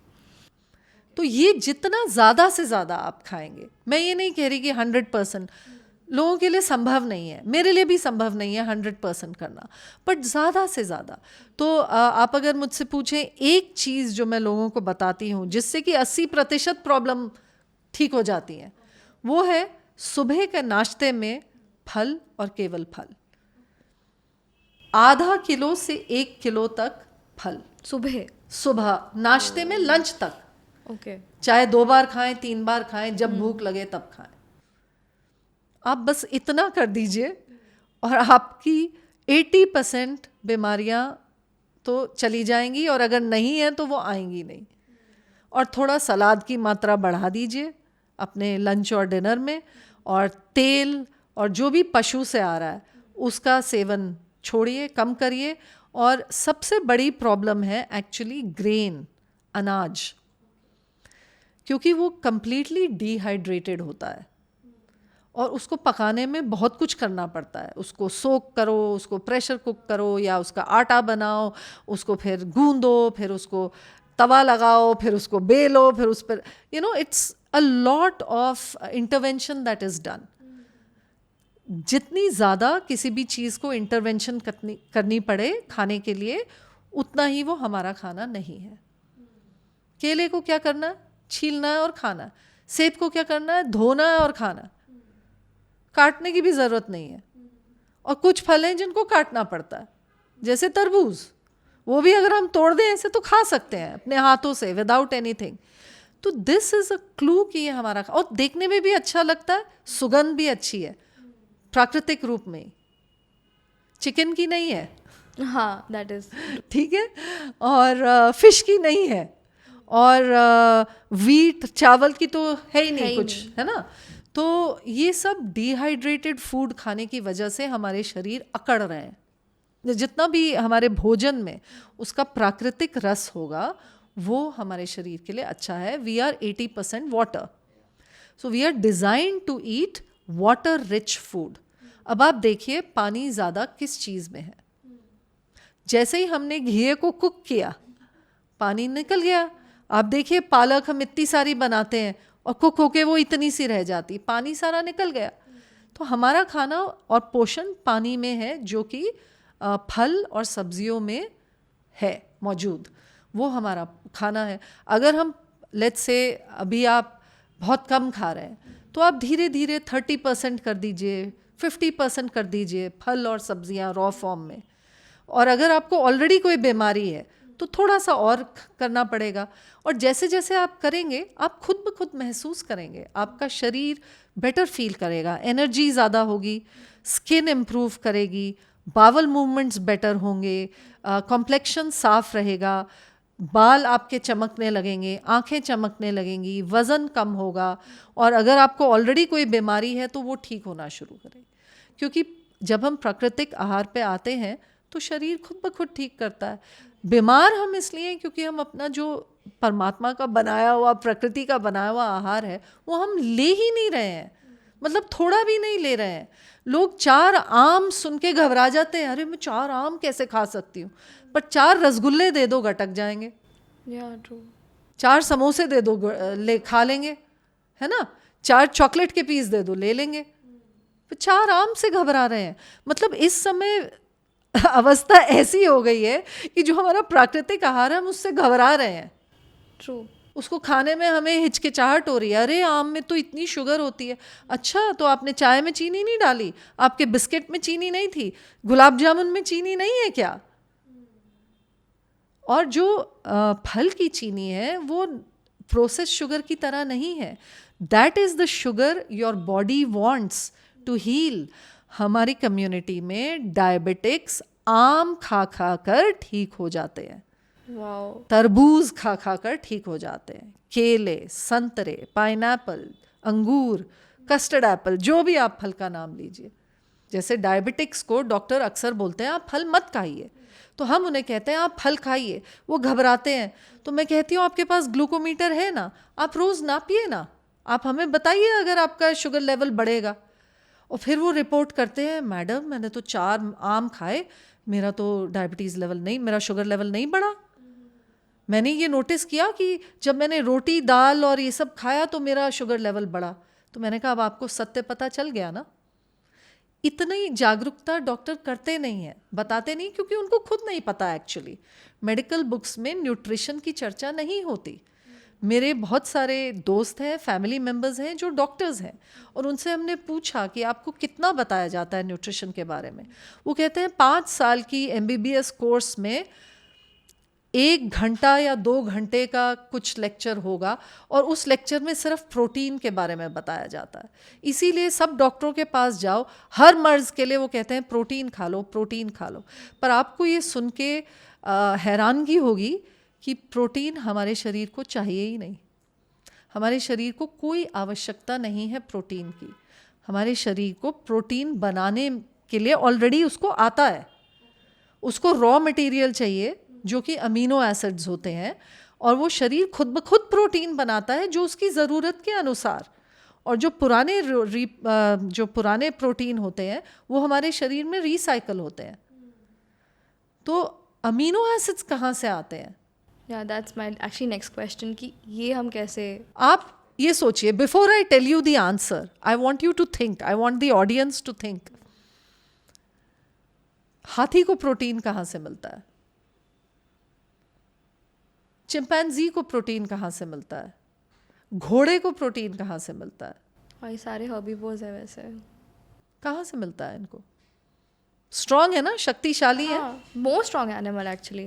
तो ये जितना ज़्यादा से ज़्यादा आप खाएंगे, मैं ये नहीं कह रही कि 100% लोगों के लिए संभव नहीं है, मेरे लिए भी संभव नहीं है 100% करना, बट ज़्यादा से ज़्यादा। तो आप अगर मुझसे पूछें एक चीज़ जो मैं लोगों को बताती हूँ जिससे कि 80% प्रॉब्लम ठीक हो जाती हैं, वो है सुबह के नाश्ते में फल और केवल फल। आधा किलो से 1 किलो तक फल सुबह नाश्ते में, लंच तक। ओके। चाहे 2 बार खाएं, 3 बार खाएं, जब भूख लगे तब खाएं। आप बस इतना कर दीजिए और आपकी 80% बीमारियां तो चली जाएंगी, और अगर नहीं है तो वो आएंगी नहीं। और थोड़ा सलाद की मात्रा बढ़ा दीजिए अपने लंच और डिनर में, और तेल और जो भी पशु से आ रहा है उसका सेवन छोड़िए, कम करिए। और सबसे बड़ी प्रॉब्लम है एक्चुअली ग्रेन, अनाज, क्योंकि वो कंप्लीटली डिहाइड्रेटेड होता है और उसको पकाने में बहुत कुछ करना पड़ता है। उसको सोक करो, उसको प्रेशर कुक करो, या उसका आटा बनाओ, उसको फिर गूंदो, फिर उसको तवा लगाओ, फिर उसको बेलो, फिर उस पर it's a lot of intervention that is done. जितनी ज़्यादा किसी भी चीज़ को इंटरवेंशन करनी पड़े खाने के लिए, उतना ही वो हमारा खाना नहीं है। केले को क्या करना है? छीलना है और खाना। सेब को क्या करना है? धोना है और खाना। काटने की भी ज़रूरत नहीं है। और कुछ फल हैं जिनको काटना पड़ता है, जैसे तरबूज, वो भी अगर हम तोड़ दें ऐसे तो खा सकते हैं अपने हाथों से, विदाउट एनीथिंग। तो दिस इज़ अ क्लू कि ये हमारा, और देखने में भी अच्छा लगता है, सुगंध भी अच्छी है, प्राकृतिक रूप में, चिकन की नहीं है, हाँ, दैट इज ठीक है, और फिश की नहीं है, और वीट चावल की तो है ही है नहीं ही कुछ, नहीं। है ना। तो ये सब डिहाइड्रेटेड फूड खाने की वजह से हमारे शरीर अकड़ रहे हैं। जितना भी हमारे भोजन में उसका प्राकृतिक रस होगा वो हमारे शरीर के लिए अच्छा है। We are 80% water, so we are design to eat water rich food. अब आप देखिए पानी ज़्यादा किस चीज़ में है। जैसे ही हमने घी को कुक किया पानी निकल गया। आप देखिए पालक हम इतनी सारी बनाते हैं और कुक होके वो इतनी सी रह जाती, पानी सारा निकल गया। तो हमारा खाना और पोषण पानी में है, जो कि फल और सब्जियों में है मौजूद, वो हमारा खाना है। अगर हम लेट्स से अभी आप बहुत कम खा रहे हैं तो आप धीरे धीरे 30% कर दीजिए, 50% कर दीजिए फल और सब्जियां रॉ फॉर्म में। और अगर आपको ऑलरेडी कोई बीमारी है तो थोड़ा सा और करना पड़ेगा। और जैसे जैसे आप करेंगे आप खुद ब खुद महसूस करेंगे, आपका शरीर बेटर फील करेगा, एनर्जी ज़्यादा होगी, स्किन इम्प्रूव करेगी, बावल मूवमेंट्स बेटर होंगे, कॉम्प्लेक्शन साफ रहेगा, बाल आपके चमकने लगेंगे, आंखें चमकने लगेंगी, वज़न कम होगा। और अगर आपको ऑलरेडी कोई बीमारी है तो वो ठीक होना शुरू करेगी। क्योंकि जब हम प्राकृतिक आहार पे आते हैं तो शरीर खुद ब खुद ठीक करता है। बीमार हम इसलिए क्योंकि हम अपना जो परमात्मा का बनाया हुआ, प्रकृति का बनाया हुआ आहार है वो हम ले ही नहीं रहे हैं, मतलब थोड़ा भी नहीं ले रहे हैं। लोग 4 आम सुन के घबरा जाते हैं, अरे मैं 4 आम कैसे खा सकती हूँ, पर 4 रसगुल्ले दे दो गटक जाएंगे, या ट्रू, 4 समोसे दे दो ले खा लेंगे, है ना, 4 चॉकलेट के पीस दे दो ले लेंगे। तो 4 आम से घबरा रहे हैं। मतलब इस समय अवस्था ऐसी हो गई है कि जो हमारा प्राकृतिक आहार है हम उससे घबरा रहे हैं। ट्रू, उसको खाने में हमें हिचकिचाहट हो रही है, अरे आम में तो इतनी शुगर होती है। अच्छा तो आपने चाय में चीनी नहीं डाली, आपके बिस्किट में चीनी नहीं थी, गुलाब जामुन में चीनी नहीं है क्या? और जो फल की चीनी है वो प्रोसेस शुगर की तरह नहीं है। That is the sugar your body wants to heal. हमारी कम्युनिटी में डायबिटिक्स आम खा खा कर ठीक हो जाते हैं, वाओ, तरबूज खा खा कर ठीक हो जाते हैं, केले, संतरे, पाइनएप्पल, अंगूर, कस्टर्ड एप्पल, जो भी आप फल का नाम लीजिए। जैसे डायबिटिक्स को डॉक्टर अक्सर बोलते हैं आप फल मत खाइए, तो हम उन्हें कहते हैं आप फल खाइए, वो घबराते हैं। तो मैं कहती हूँ आपके पास ग्लूकोमीटर है ना, आप रोज़ नापिए ना, आप हमें बताइए अगर आपका शुगर लेवल बढ़ेगा। और फिर वो रिपोर्ट करते हैं मैडम मैंने तो 4 आम खाए, मेरा तो डायबिटीज़ लेवल नहीं, मेरा शुगर लेवल नहीं बढ़ा। मैंने ये नोटिस किया कि जब मैंने रोटी दाल और ये सब खाया तो मेरा शुगर लेवल बढ़ा। तो मैंने कहा अब आपको सत्य पता चल गया ना। इतनी जागरूकता डॉक्टर करते नहीं हैं, बताते नहीं, क्योंकि उनको खुद नहीं पता। एक्चुअली मेडिकल बुक्स में न्यूट्रिशन की चर्चा नहीं होती। मेरे बहुत सारे दोस्त हैं, फैमिली मेम्बर्स हैं जो डॉक्टर्स हैं, और उनसे हमने पूछा कि आपको कितना बताया जाता है न्यूट्रिशन के बारे में। वो कहते हैं 5 साल की MBBS कोर्स में 1 घंटा या 2 घंटे का कुछ लेक्चर होगा, और उस लेक्चर में सिर्फ प्रोटीन के बारे में बताया जाता है। इसीलिए सब डॉक्टरों के पास जाओ, हर मर्ज़ के लिए वो कहते हैं प्रोटीन खा लो, प्रोटीन खा लो। पर आपको ये सुन के हैरानगी होगी कि प्रोटीन हमारे शरीर को चाहिए ही नहीं। हमारे शरीर को कोई आवश्यकता नहीं है प्रोटीन की। हमारे शरीर को प्रोटीन बनाने के लिए ऑलरेडी उसको आता है। उसको रॉ मटेरियल चाहिए जो कि अमीनो एसिड्स होते हैं, और वो शरीर खुद ब खुद प्रोटीन बनाता है जो उसकी ज़रूरत के अनुसार। और जो पुराने प्रोटीन होते हैं वो हमारे शरीर में रिसाइकल होते हैं। तो अमीनो एसिड्स कहाँ से आते हैं? या that's my actually next question कि ये हम कैसे, आप ये सोचिए, before I tell you the answer I want you to think, I want the audience to think. हाथी को प्रोटीन कहाँ से मिलता है? चिंपैंजी को प्रोटीन कहाँ से मिलता है? घोड़े को प्रोटीन कहाँ से मिलता है? और ये सारे हर्बीवोर्स है वैसे, कहाँ से मिलता है इनको? स्ट्रॉन्ग है ना, शक्तिशाली है। Most strong animal actually.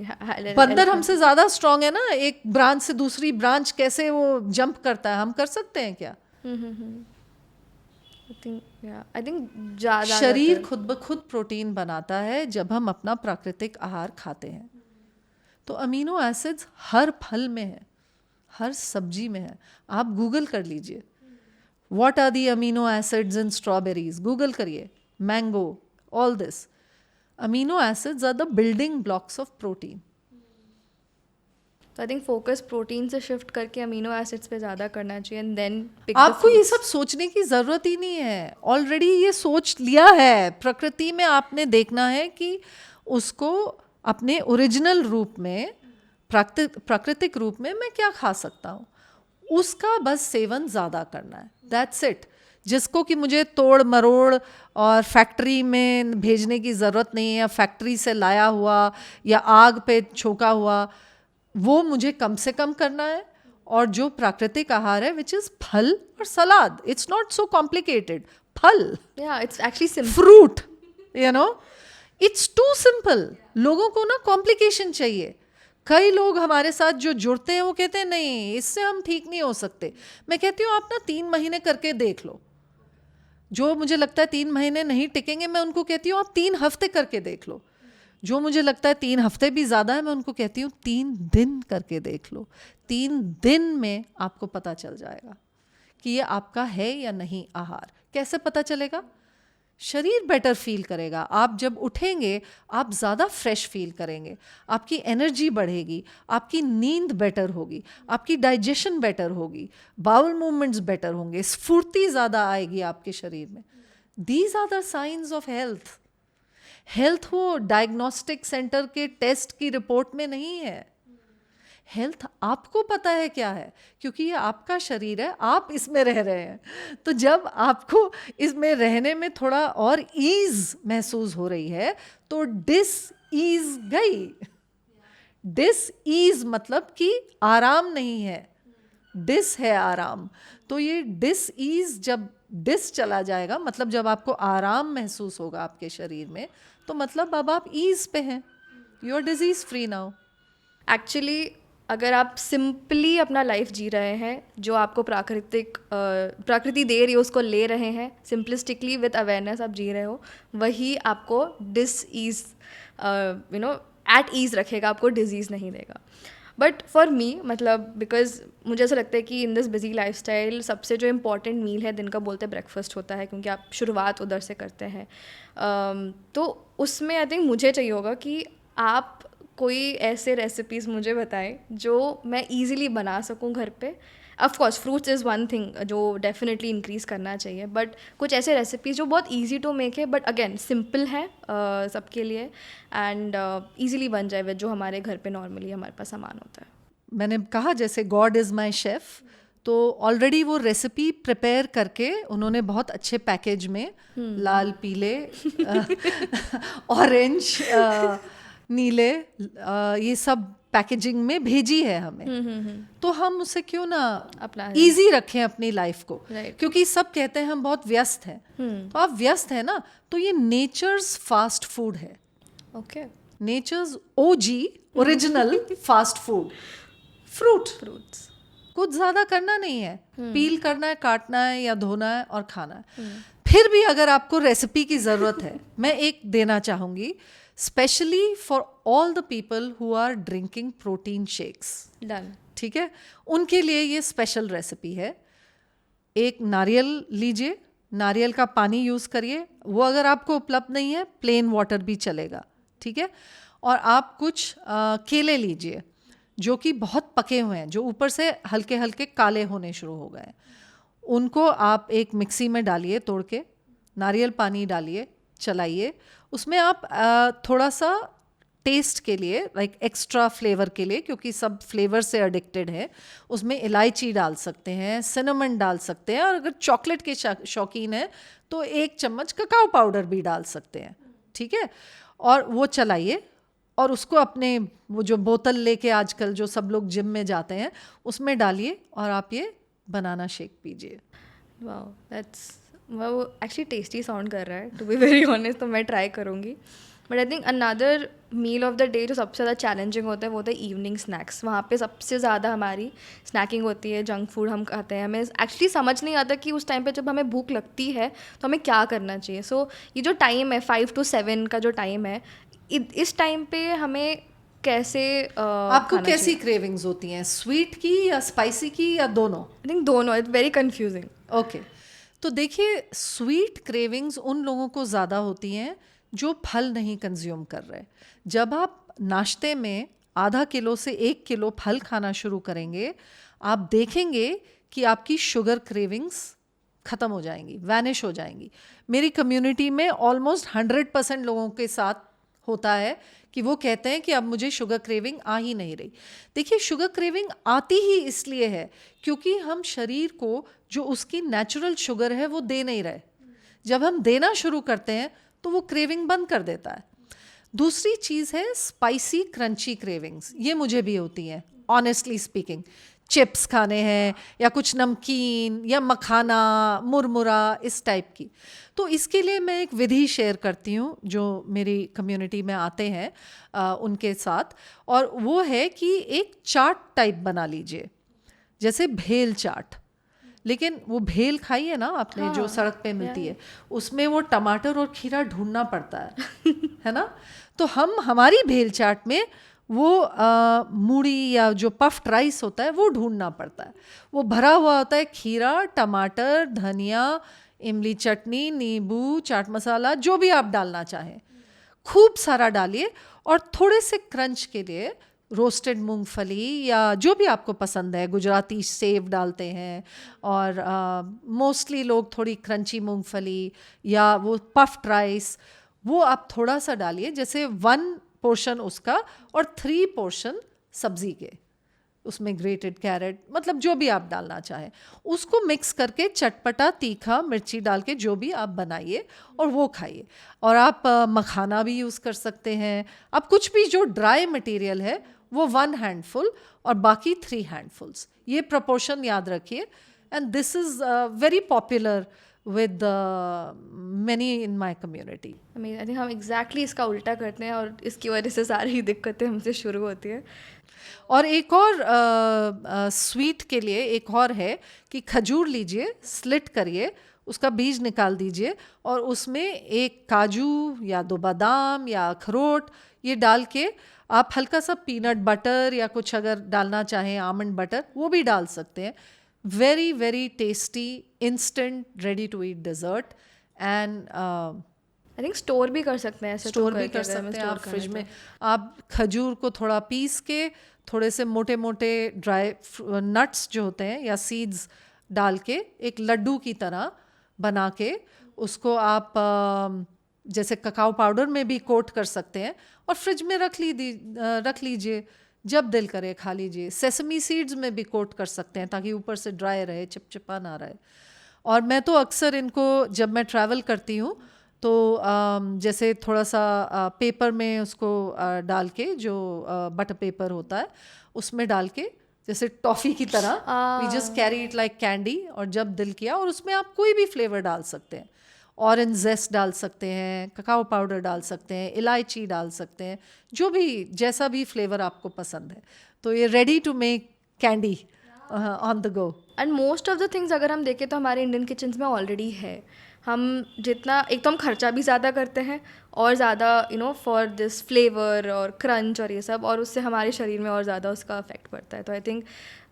बंदर हमसे ज्यादा स्ट्रॉन्ग है ना, एक ब्रांच से दूसरी ब्रांच कैसे वो जंप करता है, हम कर सकते हैं क्या? थिंक ज़्यादा शरीर खुद ब खुद प्रोटीन बनाता है जब हम अपना प्राकृतिक आहार खाते हैं। तो अमीनो एसिड्स हर फल में है, हर सब्जी में है। आप गूगल कर लीजिए, what are the amino acids in strawberries, Google करिए, mango, all this. Amino acids are the building blocks of protein. तो आई थिंक फोकस प्रोटीन से शिफ्ट करके अमीनो एसिड्स पे ज़्यादा करना चाहिए एंड देन आपको ये सब सोचने की ज़रूरत ही नहीं है, ऑलरेडी ये सोच लिया है। प्रकृति में आपने देखना है कि उसको अपने ओरिजिनल रूप में, प्राकृतिक रूप में मैं क्या खा सकता हूँ, उसका बस सेवन ज़्यादा करना है, दैट्स इट। जिसको कि मुझे तोड़ मरोड़ और फैक्ट्री में भेजने की ज़रूरत नहीं है, या फैक्ट्री से लाया हुआ या आग पे छोका हुआ, वो मुझे कम से कम करना है। और जो प्राकृतिक आहार है, विच इज़ फल और salad, it's not so complicated. फल, it's actually simple, fruit, you know, it's too simple. लोगों को ना कॉम्प्लिकेशन चाहिए। कई लोग हमारे साथ जो जुड़ते हैं वो कहते हैं नहीं, इससे हम ठीक नहीं हो सकते। मैं कहती हूँ आप ना 3 महीने करके देख लो। जो मुझे लगता है 3 महीने नहीं टिकेंगे, मैं उनको कहती हूँ आप 3 हफ्ते करके देख लो। जो मुझे लगता है 3 हफ्ते भी ज़्यादा है, मैं उनको कहती हूँ 3 दिन करके देख लो। 3 दिन में आपको पता चल जाएगा कि ये आपका है या नहीं आहार। कैसे पता चलेगा? शरीर बेटर फील करेगा। आप जब उठेंगे आप ज़्यादा फ्रेश फील करेंगे, आपकी एनर्जी बढ़ेगी, आपकी नींद बेटर होगी, आपकी डाइजेशन बेटर होगी, बाउल मूवमेंट्स बेटर होंगे, स्फूर्ति ज़्यादा आएगी आपके शरीर में। These are the science of health. Health वो डायग्नोस्टिक सेंटर के टेस्ट की रिपोर्ट में नहीं है। हेल्थ आपको पता है क्या है, क्योंकि ये आपका शरीर है, आप इसमें रह रहे हैं। तो जब आपको इसमें रहने में थोड़ा और ईज महसूस हो रही है तो डिस ईज गई। डिस ईज मतलब कि आराम नहीं है, डिस है आराम। तो ये डिस ईज, जब डिस चला जाएगा, मतलब जब आपको आराम महसूस होगा आपके शरीर में, तो मतलब अब आप ईज पे हैं, you are disease free now. Actually अगर आप सिंपली अपना लाइफ जी रहे हैं, जो आपको प्रकृति दे रही है उसको ले रहे हैं, सिंपलिस्टिकली विद अवेयरनेस आप जी रहे हो, वही आपको डिस ईज एट ईज रखेगा, आपको डिजीज़ नहीं देगा। बट फॉर मी, मतलब बिकॉज मुझे ऐसा लगता है कि in this busy life style सबसे जो इम्पॉर्टेंट मील है दिन का, बोलते हैं ब्रेकफास्ट होता है, क्योंकि आप शुरुआत उधर से करते हैं। तो उसमें आई थिंक मुझे चाहिए होगा कि आप कोई ऐसे रेसिपीज़ मुझे बताएं जो मैं ईज़िली बना सकूं घर पे। Of course fruits is one thing जो डेफिनेटली इंक्रीज़ करना चाहिए, बट कुछ ऐसे रेसिपीज़ जो बहुत ईजी टू मेक है, बट अगेन सिंपल है सबके लिए, एंड ईज़िली बन जाए, जो हमारे घर पे नॉर्मली हमारे पास सामान होता है। मैंने कहा जैसे गॉड इज़ माई शेफ़, तो ऑलरेडी वो रेसिपी प्रिपेयर करके उन्होंने बहुत अच्छे पैकेज में, लाल, पीले, ऑरेंज, नीले, ये सब पैकेजिंग में भेजी है हमें। तो हम उसे क्यों ना अपना इजी रखें अपनी लाइफ को, Right. क्योंकि सब कहते हैं हम बहुत व्यस्त हैं। तो आप व्यस्त हैं ना, तो ये नेचर्स फास्ट फूड है, ओके, नेचर्स ओजी ओरिजिनल फास्ट फूड। फ्रूट्स कुछ ज़्यादा करना नहीं है, पील करना है, काटना है या धोना है और खाना है। फिर भी अगर आपको रेसिपी की ज़रूरत है, मैं एक देना चाहूँगी, specially for all the people who are drinking protein shakes. Done, ठीक है, उनके लिए ये स्पेशल रेसिपी है। एक नारियल लीजिए, नारियल का पानी यूज़ करिए, वो अगर आपको उपलब्ध नहीं है प्लेन वाटर भी चलेगा, ठीक है। और आप कुछ केले लीजिए जो कि बहुत पके हुए हैं, जो ऊपर से हल्के हल्के काले होने शुरू हो गए हैं। उनको आप एक मिक्सी में डालिए, तोड़ के नारियल पानी डालिए, चलाइए। उसमें आप थोड़ा सा टेस्ट के लिए, लाइक एक्स्ट्रा फ्लेवर के लिए, क्योंकि सब फ्लेवर से एडिक्टेड है, उसमें इलायची डाल सकते हैं, सिनेमन डाल सकते हैं, और अगर चॉकलेट के शौकीन है तो 1 चम्मच ककाओ पाउडर भी डाल सकते हैं, ठीक है। और वो चलाइए, और उसको अपने वो जो बोतल लेके आजकल जो सब लोग जिम में जाते हैं उसमें डालिए, और आप ये बनाना शेक पीजिए। वाओ, दैट्स वो एक्चुअली टेस्टी साउंड कर रहा है, टू बी वेरी ऑनेस्ट, तो मैं ट्राई करूँगी। But I think another meal of the day जो सबसे ज़्यादा चैलेंजिंग होता है वो होता है इवनिंग स्नैक्स. वहाँ पे सबसे ज़्यादा हमारी स्नैकिंग होती है, जंक फूड हम खाते हैं. हमें एक्चुअली समझ नहीं आता कि उस टाइम पे जब हमें भूख लगती है तो हमें क्या करना चाहिए. सो ये जो टाइम है 5 to 7 का जो टाइम है, इस टाइम पे हमें कैसे आपको कैसी क्रेविंग्स होती हैं, स्वीट की या स्पाइसी की या दोनों? आई थिंक दोनों. It's very confusing. ओके, तो देखिए स्वीट क्रेविंग्स उन लोगों को ज़्यादा होती हैं जो फल नहीं कंज्यूम कर रहे. जब आप नाश्ते में आधा किलो से 1 किलो फल खाना शुरू करेंगे, आप देखेंगे कि आपकी शुगर क्रेविंग्स ख़त्म हो जाएंगी, वैनिश हो जाएंगी. मेरी कम्युनिटी में ऑलमोस्ट 100% लोगों के साथ होता है कि वो कहते हैं कि अब मुझे शुगर क्रेविंग आ ही नहीं रही. देखिए शुगर क्रेविंग आती ही इसलिए है क्योंकि हम शरीर को जो उसकी नेचुरल शुगर है वो दे नहीं रहे. जब हम देना शुरू करते हैं तो वो क्रेविंग बंद कर देता है. दूसरी चीज़ है स्पाइसी क्रंची क्रेविंग्स. ये मुझे भी होती हैं ऑनेस्टली स्पीकिंग. चिप्स खाने हैं या कुछ नमकीन या मखाना, मुरमुरा, इस टाइप की. तो इसके लिए मैं एक विधि शेयर करती हूँ जो मेरी कम्युनिटी में आते हैं उनके साथ, और वो है कि एक चाट टाइप बना लीजिए, जैसे भेल चाट. लेकिन वो भेल खाई है ना आपने, हाँ, जो सड़क पे मिलती है, उसमें वो टमाटर और खीरा ढूंढना पड़ता है ना. तो हम हमारी भेल चाट में वो मूढ़ी या जो पफ्ड राइस होता है वो ढूंढना पड़ता है. वो भरा हुआ होता है खीरा, टमाटर, धनिया, इमली चटनी, नींबू, चाट मसाला, जो भी आप डालना चाहें खूब सारा डालिए. और थोड़े से क्रंच के लिए रोस्टेड मूंगफली या जो भी आपको पसंद है, गुजराती सेव डालते हैं, और मोस्टली लोग थोड़ी क्रंची मूंगफली या वो पफ्ड राइस, वो आप थोड़ा सा डालिए, जैसे 1 पोर्शन उसका और 3 पोर्शन सब्जी के, उसमें ग्रेटेड कैरेट, मतलब जो भी आप डालना चाहें, उसको मिक्स करके चटपटा तीखा मिर्ची डाल के जो भी आप बनाइए और वो खाइए. और आप मखाना भी यूज़ कर सकते हैं. आप कुछ भी जो ड्राई मटेरियल है वो 1 हैंडफुल और बाकी 3 हैंडफुल्स, ये प्रपोर्शन याद रखिए. And this is very popular with many in my community. I think हम एग्जैक्टली इसका उल्टा करते हैं और इसकी वजह से सारी दिक्कतें हमसे शुरू होती है. और एक और स्वीट के लिए एक और है कि खजूर लीजिए, स्लिट करिए, उसका बीज निकाल दीजिए और उसमें एक काजू या 2 बादाम या अखरोट ये डाल के आप हल्का सा पीनट बटर या कुछ अगर डालना चाहें आमंड बटर वो भी डाल सकते हैं. Very very tasty instant ready to eat dessert. And I think store भी कर सकते हैं ऐसे. स्टोर भी कर सकते हैं आप फ्रिज में. आप खजूर को थोड़ा पीस के थोड़े से मोटे मोटे ड्राई नट्स जो होते हैं या सीड्स डाल के एक लड्डू की तरह बना के उसको आप जैसे ककाओ पाउडर में भी कोट कर सकते हैं और फ्रिज में रख लीजिए, जब दिल करे खा लीजिए. सेसमी सीड्स में भी कोट कर सकते हैं ताकि ऊपर से ड्राई रहे, चिपचिपा ना रहे. और मैं तो अक्सर इनको जब मैं ट्रैवल करती हूँ तो जैसे थोड़ा सा पेपर में उसको डाल के, जो बटर पेपर होता है उसमें डाल के जैसे टॉफ़ी की तरह we just carry it like candy, और जब दिल किया, और उसमें आप कोई भी फ्लेवर डाल सकते हैं. ऑरेंज जेस्ट डाल सकते हैं, ककाओ पाउडर डाल सकते हैं, इलायची डाल सकते हैं, जो भी जैसा भी फ्लेवर आपको पसंद है. तो ये ready to make candy on the go. And most of the things अगर हम देखें तो हमारे इंडियन किचन में ऑलरेडी है. हम जितना, एक तो हम खर्चा भी ज़्यादा करते हैं और ज़्यादा फॉर दिस फ्लेवर और क्रंच और ये सब, और उससे हमारे शरीर में और ज़्यादा उसका इफेक्ट पड़ता है. तो आई थिंक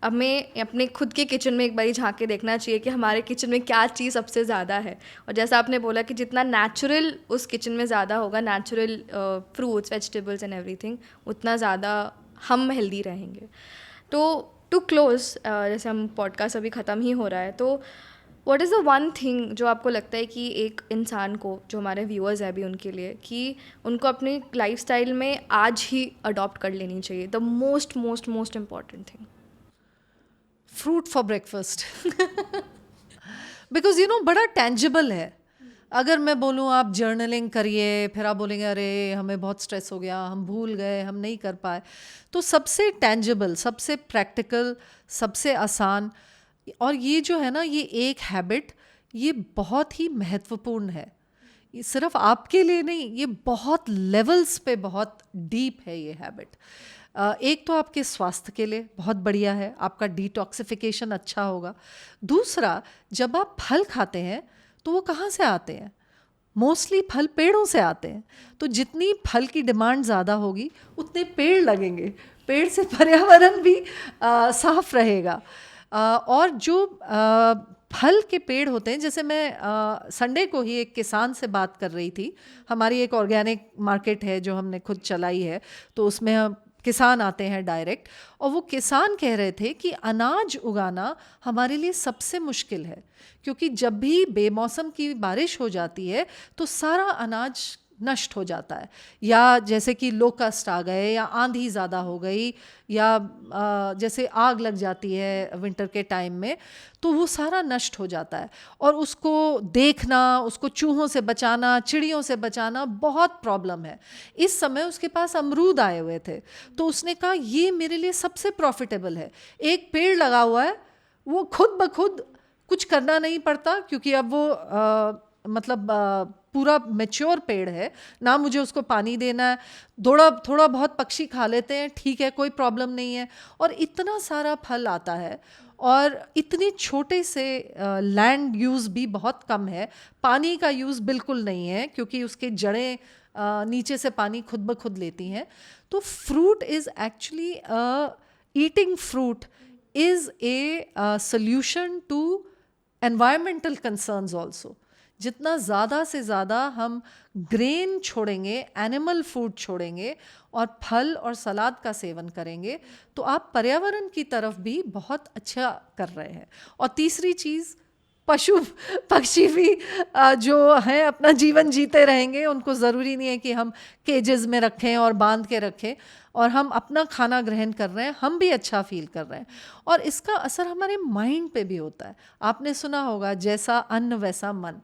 हमें अपने खुद के किचन में एक बारी झांक के देखना चाहिए कि हमारे किचन में क्या चीज़ सबसे ज़्यादा है. और जैसा आपने बोला कि जितना नेचुरल उस किचन में ज़्यादा होगा, natural fruits, vegetables and everything, उतना ज़्यादा हम हेल्दी रहेंगे. तो टू क्लोज, जैसे हम पॉडकास्ट अभी ख़त्म ही हो रहा है, तो what is the one thing जो आपको लगता है कि एक इंसान को, जो हमारे व्यूअर्स हैं अभी उनके लिए, कि उनको अपनी लाइफस्टाइल में आज ही अडॉप्ट कर लेनी चाहिए, the most most most important thing? Fruit for breakfast. Because बड़ा टेंजिबल है. अगर मैं बोलूँ आप जर्नलिंग करिए, फिर आप बोलेंगे अरे हमें बहुत स्ट्रेस हो गया, हम भूल गए, हम नहीं कर पाए. तो सबसे टेंजिबल, सबसे प्रैक्टिकल, सबसे आसान, और ये जो है ना, ये एक हैबिट, ये बहुत ही महत्वपूर्ण है. ये सिर्फ आपके लिए नहीं, ये बहुत लेवल्स पे बहुत डीप है ये हैबिट। एक तो आपके स्वास्थ्य के लिए बहुत बढ़िया है, आपका डिटॉक्सिफिकेशन अच्छा होगा। दूसरा, जब आप फल खाते हैं तो वो कहाँ से आते हैं? मोस्टली फल पेड़ों से आते हैं। तो जितनी फल की डिमांड ज़्यादा होगी उतने पेड़ लगेंगे, पेड़ से पर्यावरण भी साफ रहेगा। और जो फल के पेड़ होते हैं, जैसे मैं संडे को ही एक किसान से बात कर रही थी। हमारी एक ऑर्गेनिक मार्केट है जो हमने खुद चलाई है, तो उसमें हम किसान आते हैं डायरेक्ट, और वो किसान कह रहे थे कि अनाज उगाना हमारे लिए सबसे मुश्किल है, क्योंकि जब भी बेमौसम की बारिश हो जाती है तो सारा अनाज नष्ट हो जाता है, या जैसे कि लोकस्ट आ गए, या आंधी ज़्यादा हो गई, या जैसे आग लग जाती है विंटर के टाइम में, तो वो सारा नष्ट हो जाता है। और उसको देखना, उसको चूहों से बचाना, चिड़ियों से बचाना बहुत प्रॉब्लम है। इस समय उसके पास अमरूद आए हुए थे, तो उसने कहा ये मेरे लिए सबसे प्रॉफिटेबल है। एक पेड़ लगा हुआ है, वो खुद ब खुद कुछ करना नहीं पड़ता, क्योंकि अब वो पूरा मैच्योर पेड़ है, ना मुझे उसको पानी देना है, थोड़ा बहुत पक्षी खा लेते हैं, ठीक है, कोई प्रॉब्लम नहीं है। और इतना सारा फल आता है, और इतने छोटे से लैंड यूज़ भी बहुत कम है, पानी का यूज़ बिल्कुल नहीं है, क्योंकि उसके जड़ें नीचे से पानी खुद ब खुद लेती हैं। तो fruit is actually eating fruit is a solution to environmental concerns also. जितना ज़्यादा से ज़्यादा हम ग्रेन छोड़ेंगे, एनिमल फूड छोड़ेंगे और फल और सलाद का सेवन करेंगे, तो आप पर्यावरण की तरफ भी बहुत अच्छा कर रहे हैं। और तीसरी चीज़, पशु पक्षी भी जो हैं अपना जीवन जीते रहेंगे, उनको ज़रूरी नहीं है कि हम केजेस में रखें और बांध के रखें, और हम अपना खाना ग्रहण कर रहे हैं, हम भी अच्छा फील कर रहे हैं। और इसका असर हमारे माइंड पे भी होता है। आपने सुना होगा, जैसा अन्न वैसा मन,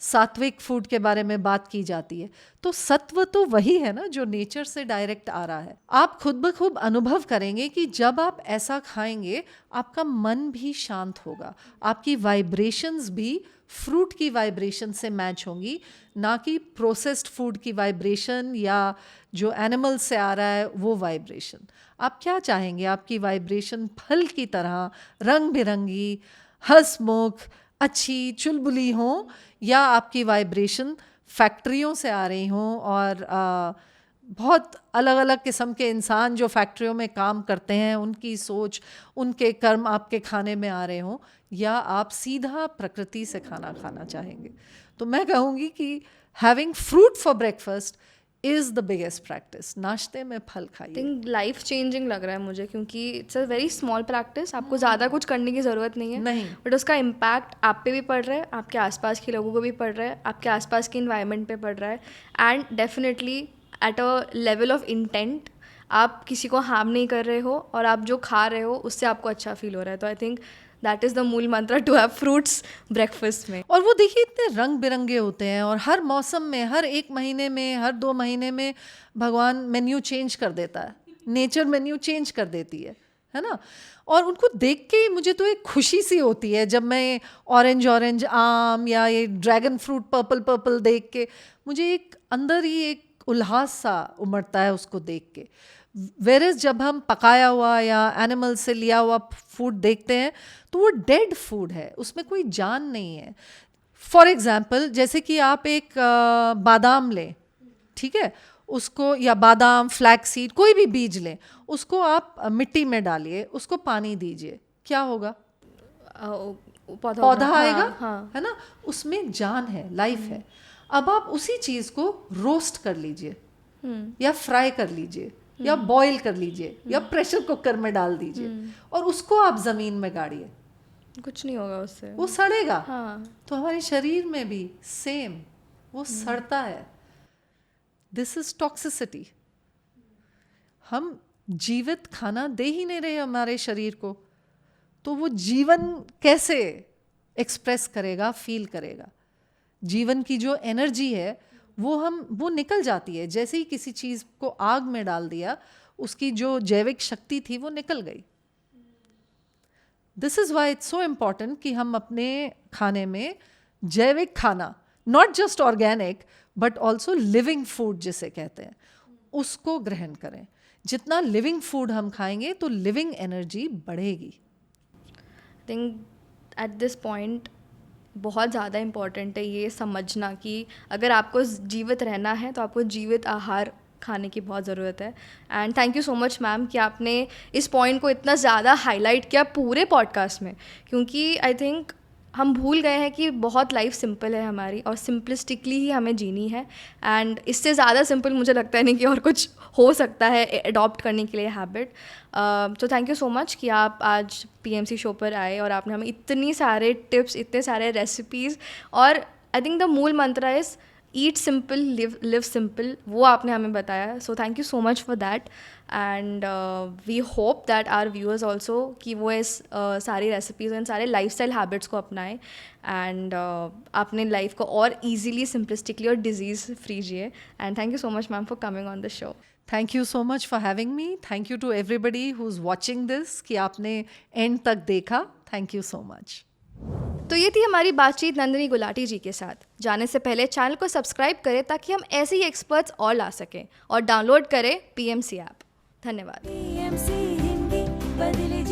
सात्विक फूड के बारे में बात की जाती है। तो सत्व तो वही है ना जो नेचर से डायरेक्ट आ रहा है। आप खुद ब खुद अनुभव करेंगे कि जब आप ऐसा खाएंगे आपका मन भी शांत होगा, आपकी वाइब्रेशंस भी फ्रूट की वाइब्रेशन से मैच होंगी, ना कि प्रोसेस्ड फूड की वाइब्रेशन या जो एनिमल से आ रहा है वो वाइब्रेशन। आप क्या चाहेंगे? आपकी वाइब्रेशन फल की तरह रंग बिरंगी, हंसमुख, अच्छी, चुलबुली हो, या आपकी वाइब्रेशन फैक्ट्रियों से आ रही हों, और बहुत अलग अलग किस्म के इंसान जो फैक्ट्रियों में काम करते हैं, उनकी सोच, उनके कर्म आपके खाने में आ रहे हों, या आप सीधा प्रकृति से खाना खाना चाहेंगे। तो मैं कहूँगी कि having fruit for breakfast is the biggest practice. नाश्ते में फल खाइए। थिंक लाइफ चेंजिंग लग रहा है मुझे, क्योंकि it's a very small practice, आपको ज़्यादा कुछ करने की ज़रूरत नहीं है, नहीं, बट उसका इम्पैक्ट आप पे भी पड़ रहा है, आपके आसपास के लोगों को भी पड़ रहा है, आपके आसपास के इन्वायरमेंट पे पड़ रहा है, and definitely at a level of intent आप किसी को हार्म नहीं कर रहे हो, और आप जो खा रहे हो उससे आपको अच्छा फील हो रहा है। तो I think that is the मूल मंत्र, टू हैव फ्रूट्स ब्रेकफास्ट में। और वो देखिए इतने रंग बिरंगे होते हैं, और हर मौसम में, हर 1 महीने में, हर 2 महीने में भगवान मेन्यू चेंज कर देता है, नेचर मेन्यू चेंज कर देती है ना। और उनको देख के मुझे तो एक खुशी सी होती है, जब मैं ऑरेंज आम या ये ड्रैगन फ्रूट पर्पल देख के, मुझे एक अंदर ही एक उल्लास सा उमड़ता है उसको देख के। वेरस जब हम पकाया हुआ या एनिमल से लिया हुआ फूड देखते हैं तो वो डेड फूड है, उसमें कोई जान नहीं है। फॉर एग्जाम्पल, जैसे कि आप एक बादाम लें, ठीक है, उसको, या बादाम, फ्लैक्स सीड, कोई भी बीज लें, उसको आप मिट्टी में डालिए, उसको पानी दीजिए, क्या होगा? पौधा आएगा, हाँ। है ना, उसमें जान है, लाइफ है। अब आप उसी चीज़ को रोस्ट कर लीजिए, या फ्राई कर लीजिए, या बॉईल कर लीजिए, या प्रेशर कुकर में डाल दीजिए, और उसको आप ज़मीन में गाड़िए, कुछ नहीं होगा उससे, वो सड़ेगा। हाँ। तो हमारे शरीर में भी सेम, वो सड़ता है। This is toxicity. हम जीवित खाना दे ही नहीं रहे हमारे शरीर को, तो वो जीवन कैसे एक्सप्रेस करेगा, फील करेगा? जीवन की जो एनर्जी है वो निकल जाती है। जैसे ही किसी चीज़ को आग में डाल दिया, उसकी जो जैविक शक्ति थी वो निकल गई। This is why it's so important कि हम अपने खाने में जैविक खाना, not just organic but also living food जिसे कहते हैं, उसको ग्रहण करें. जितना लिविंग फूड हम खाएंगे तो लिविंग एनर्जी बढ़ेगी. I think at this point बहुत ज़्यादा इम्पॉर्टेंट है ये समझना कि अगर आपको जीवित रहना है तो आपको जीवित आहार खाने की बहुत ज़रूरत है. And thank you so much ma'am कि आपने इस पॉइंट को इतना ज़्यादा हाईलाइट किया पूरे पॉडकास्ट में, क्योंकि आई थिंक हम भूल गए हैं कि बहुत लाइफ सिंपल है हमारी और सिंपलिस्टिकली ही हमें जीनी है. एंड इससे ज़्यादा सिंपल मुझे लगता है नहीं कि और कुछ हो सकता है अडॉप्ट करने के लिए हैबिट. तो थैंक यू सो मच कि आप आज PMC शो पर आए और आपने हमें इतनी सारे टिप्स, इतने सारे रेसिपीज़, और आई थिंक द मूल मंत्र is eat simple live simple, वो आपने हमें बताया. So thank you so much for that. And we hope that our viewers also कि वो इस सारी रेसिपीज़ और इन सारे लाइफस्टाइल हैबिट्स को अपनाएं एंड अपने लाइफ को और ईजीली सिंपलिस्टिकली और डिजीज़ फ्री जिए. And thank you so much ma'am for coming on the show. Thank you so much for having me. Thank you to everybody who's watching this कि आपने end तक देखा. Thank you so much. तो ये थी हमारी बातचीत नंदिनी गुलाटी जी के साथ. जाने से पहले चैनल को सब्सक्राइब करें ताकि हम ऐसे ही एक्सपर्ट्स और ला सकें, और डाउनलोड करें PMC ऐप. धन्यवाद. PMC हिंदी बदले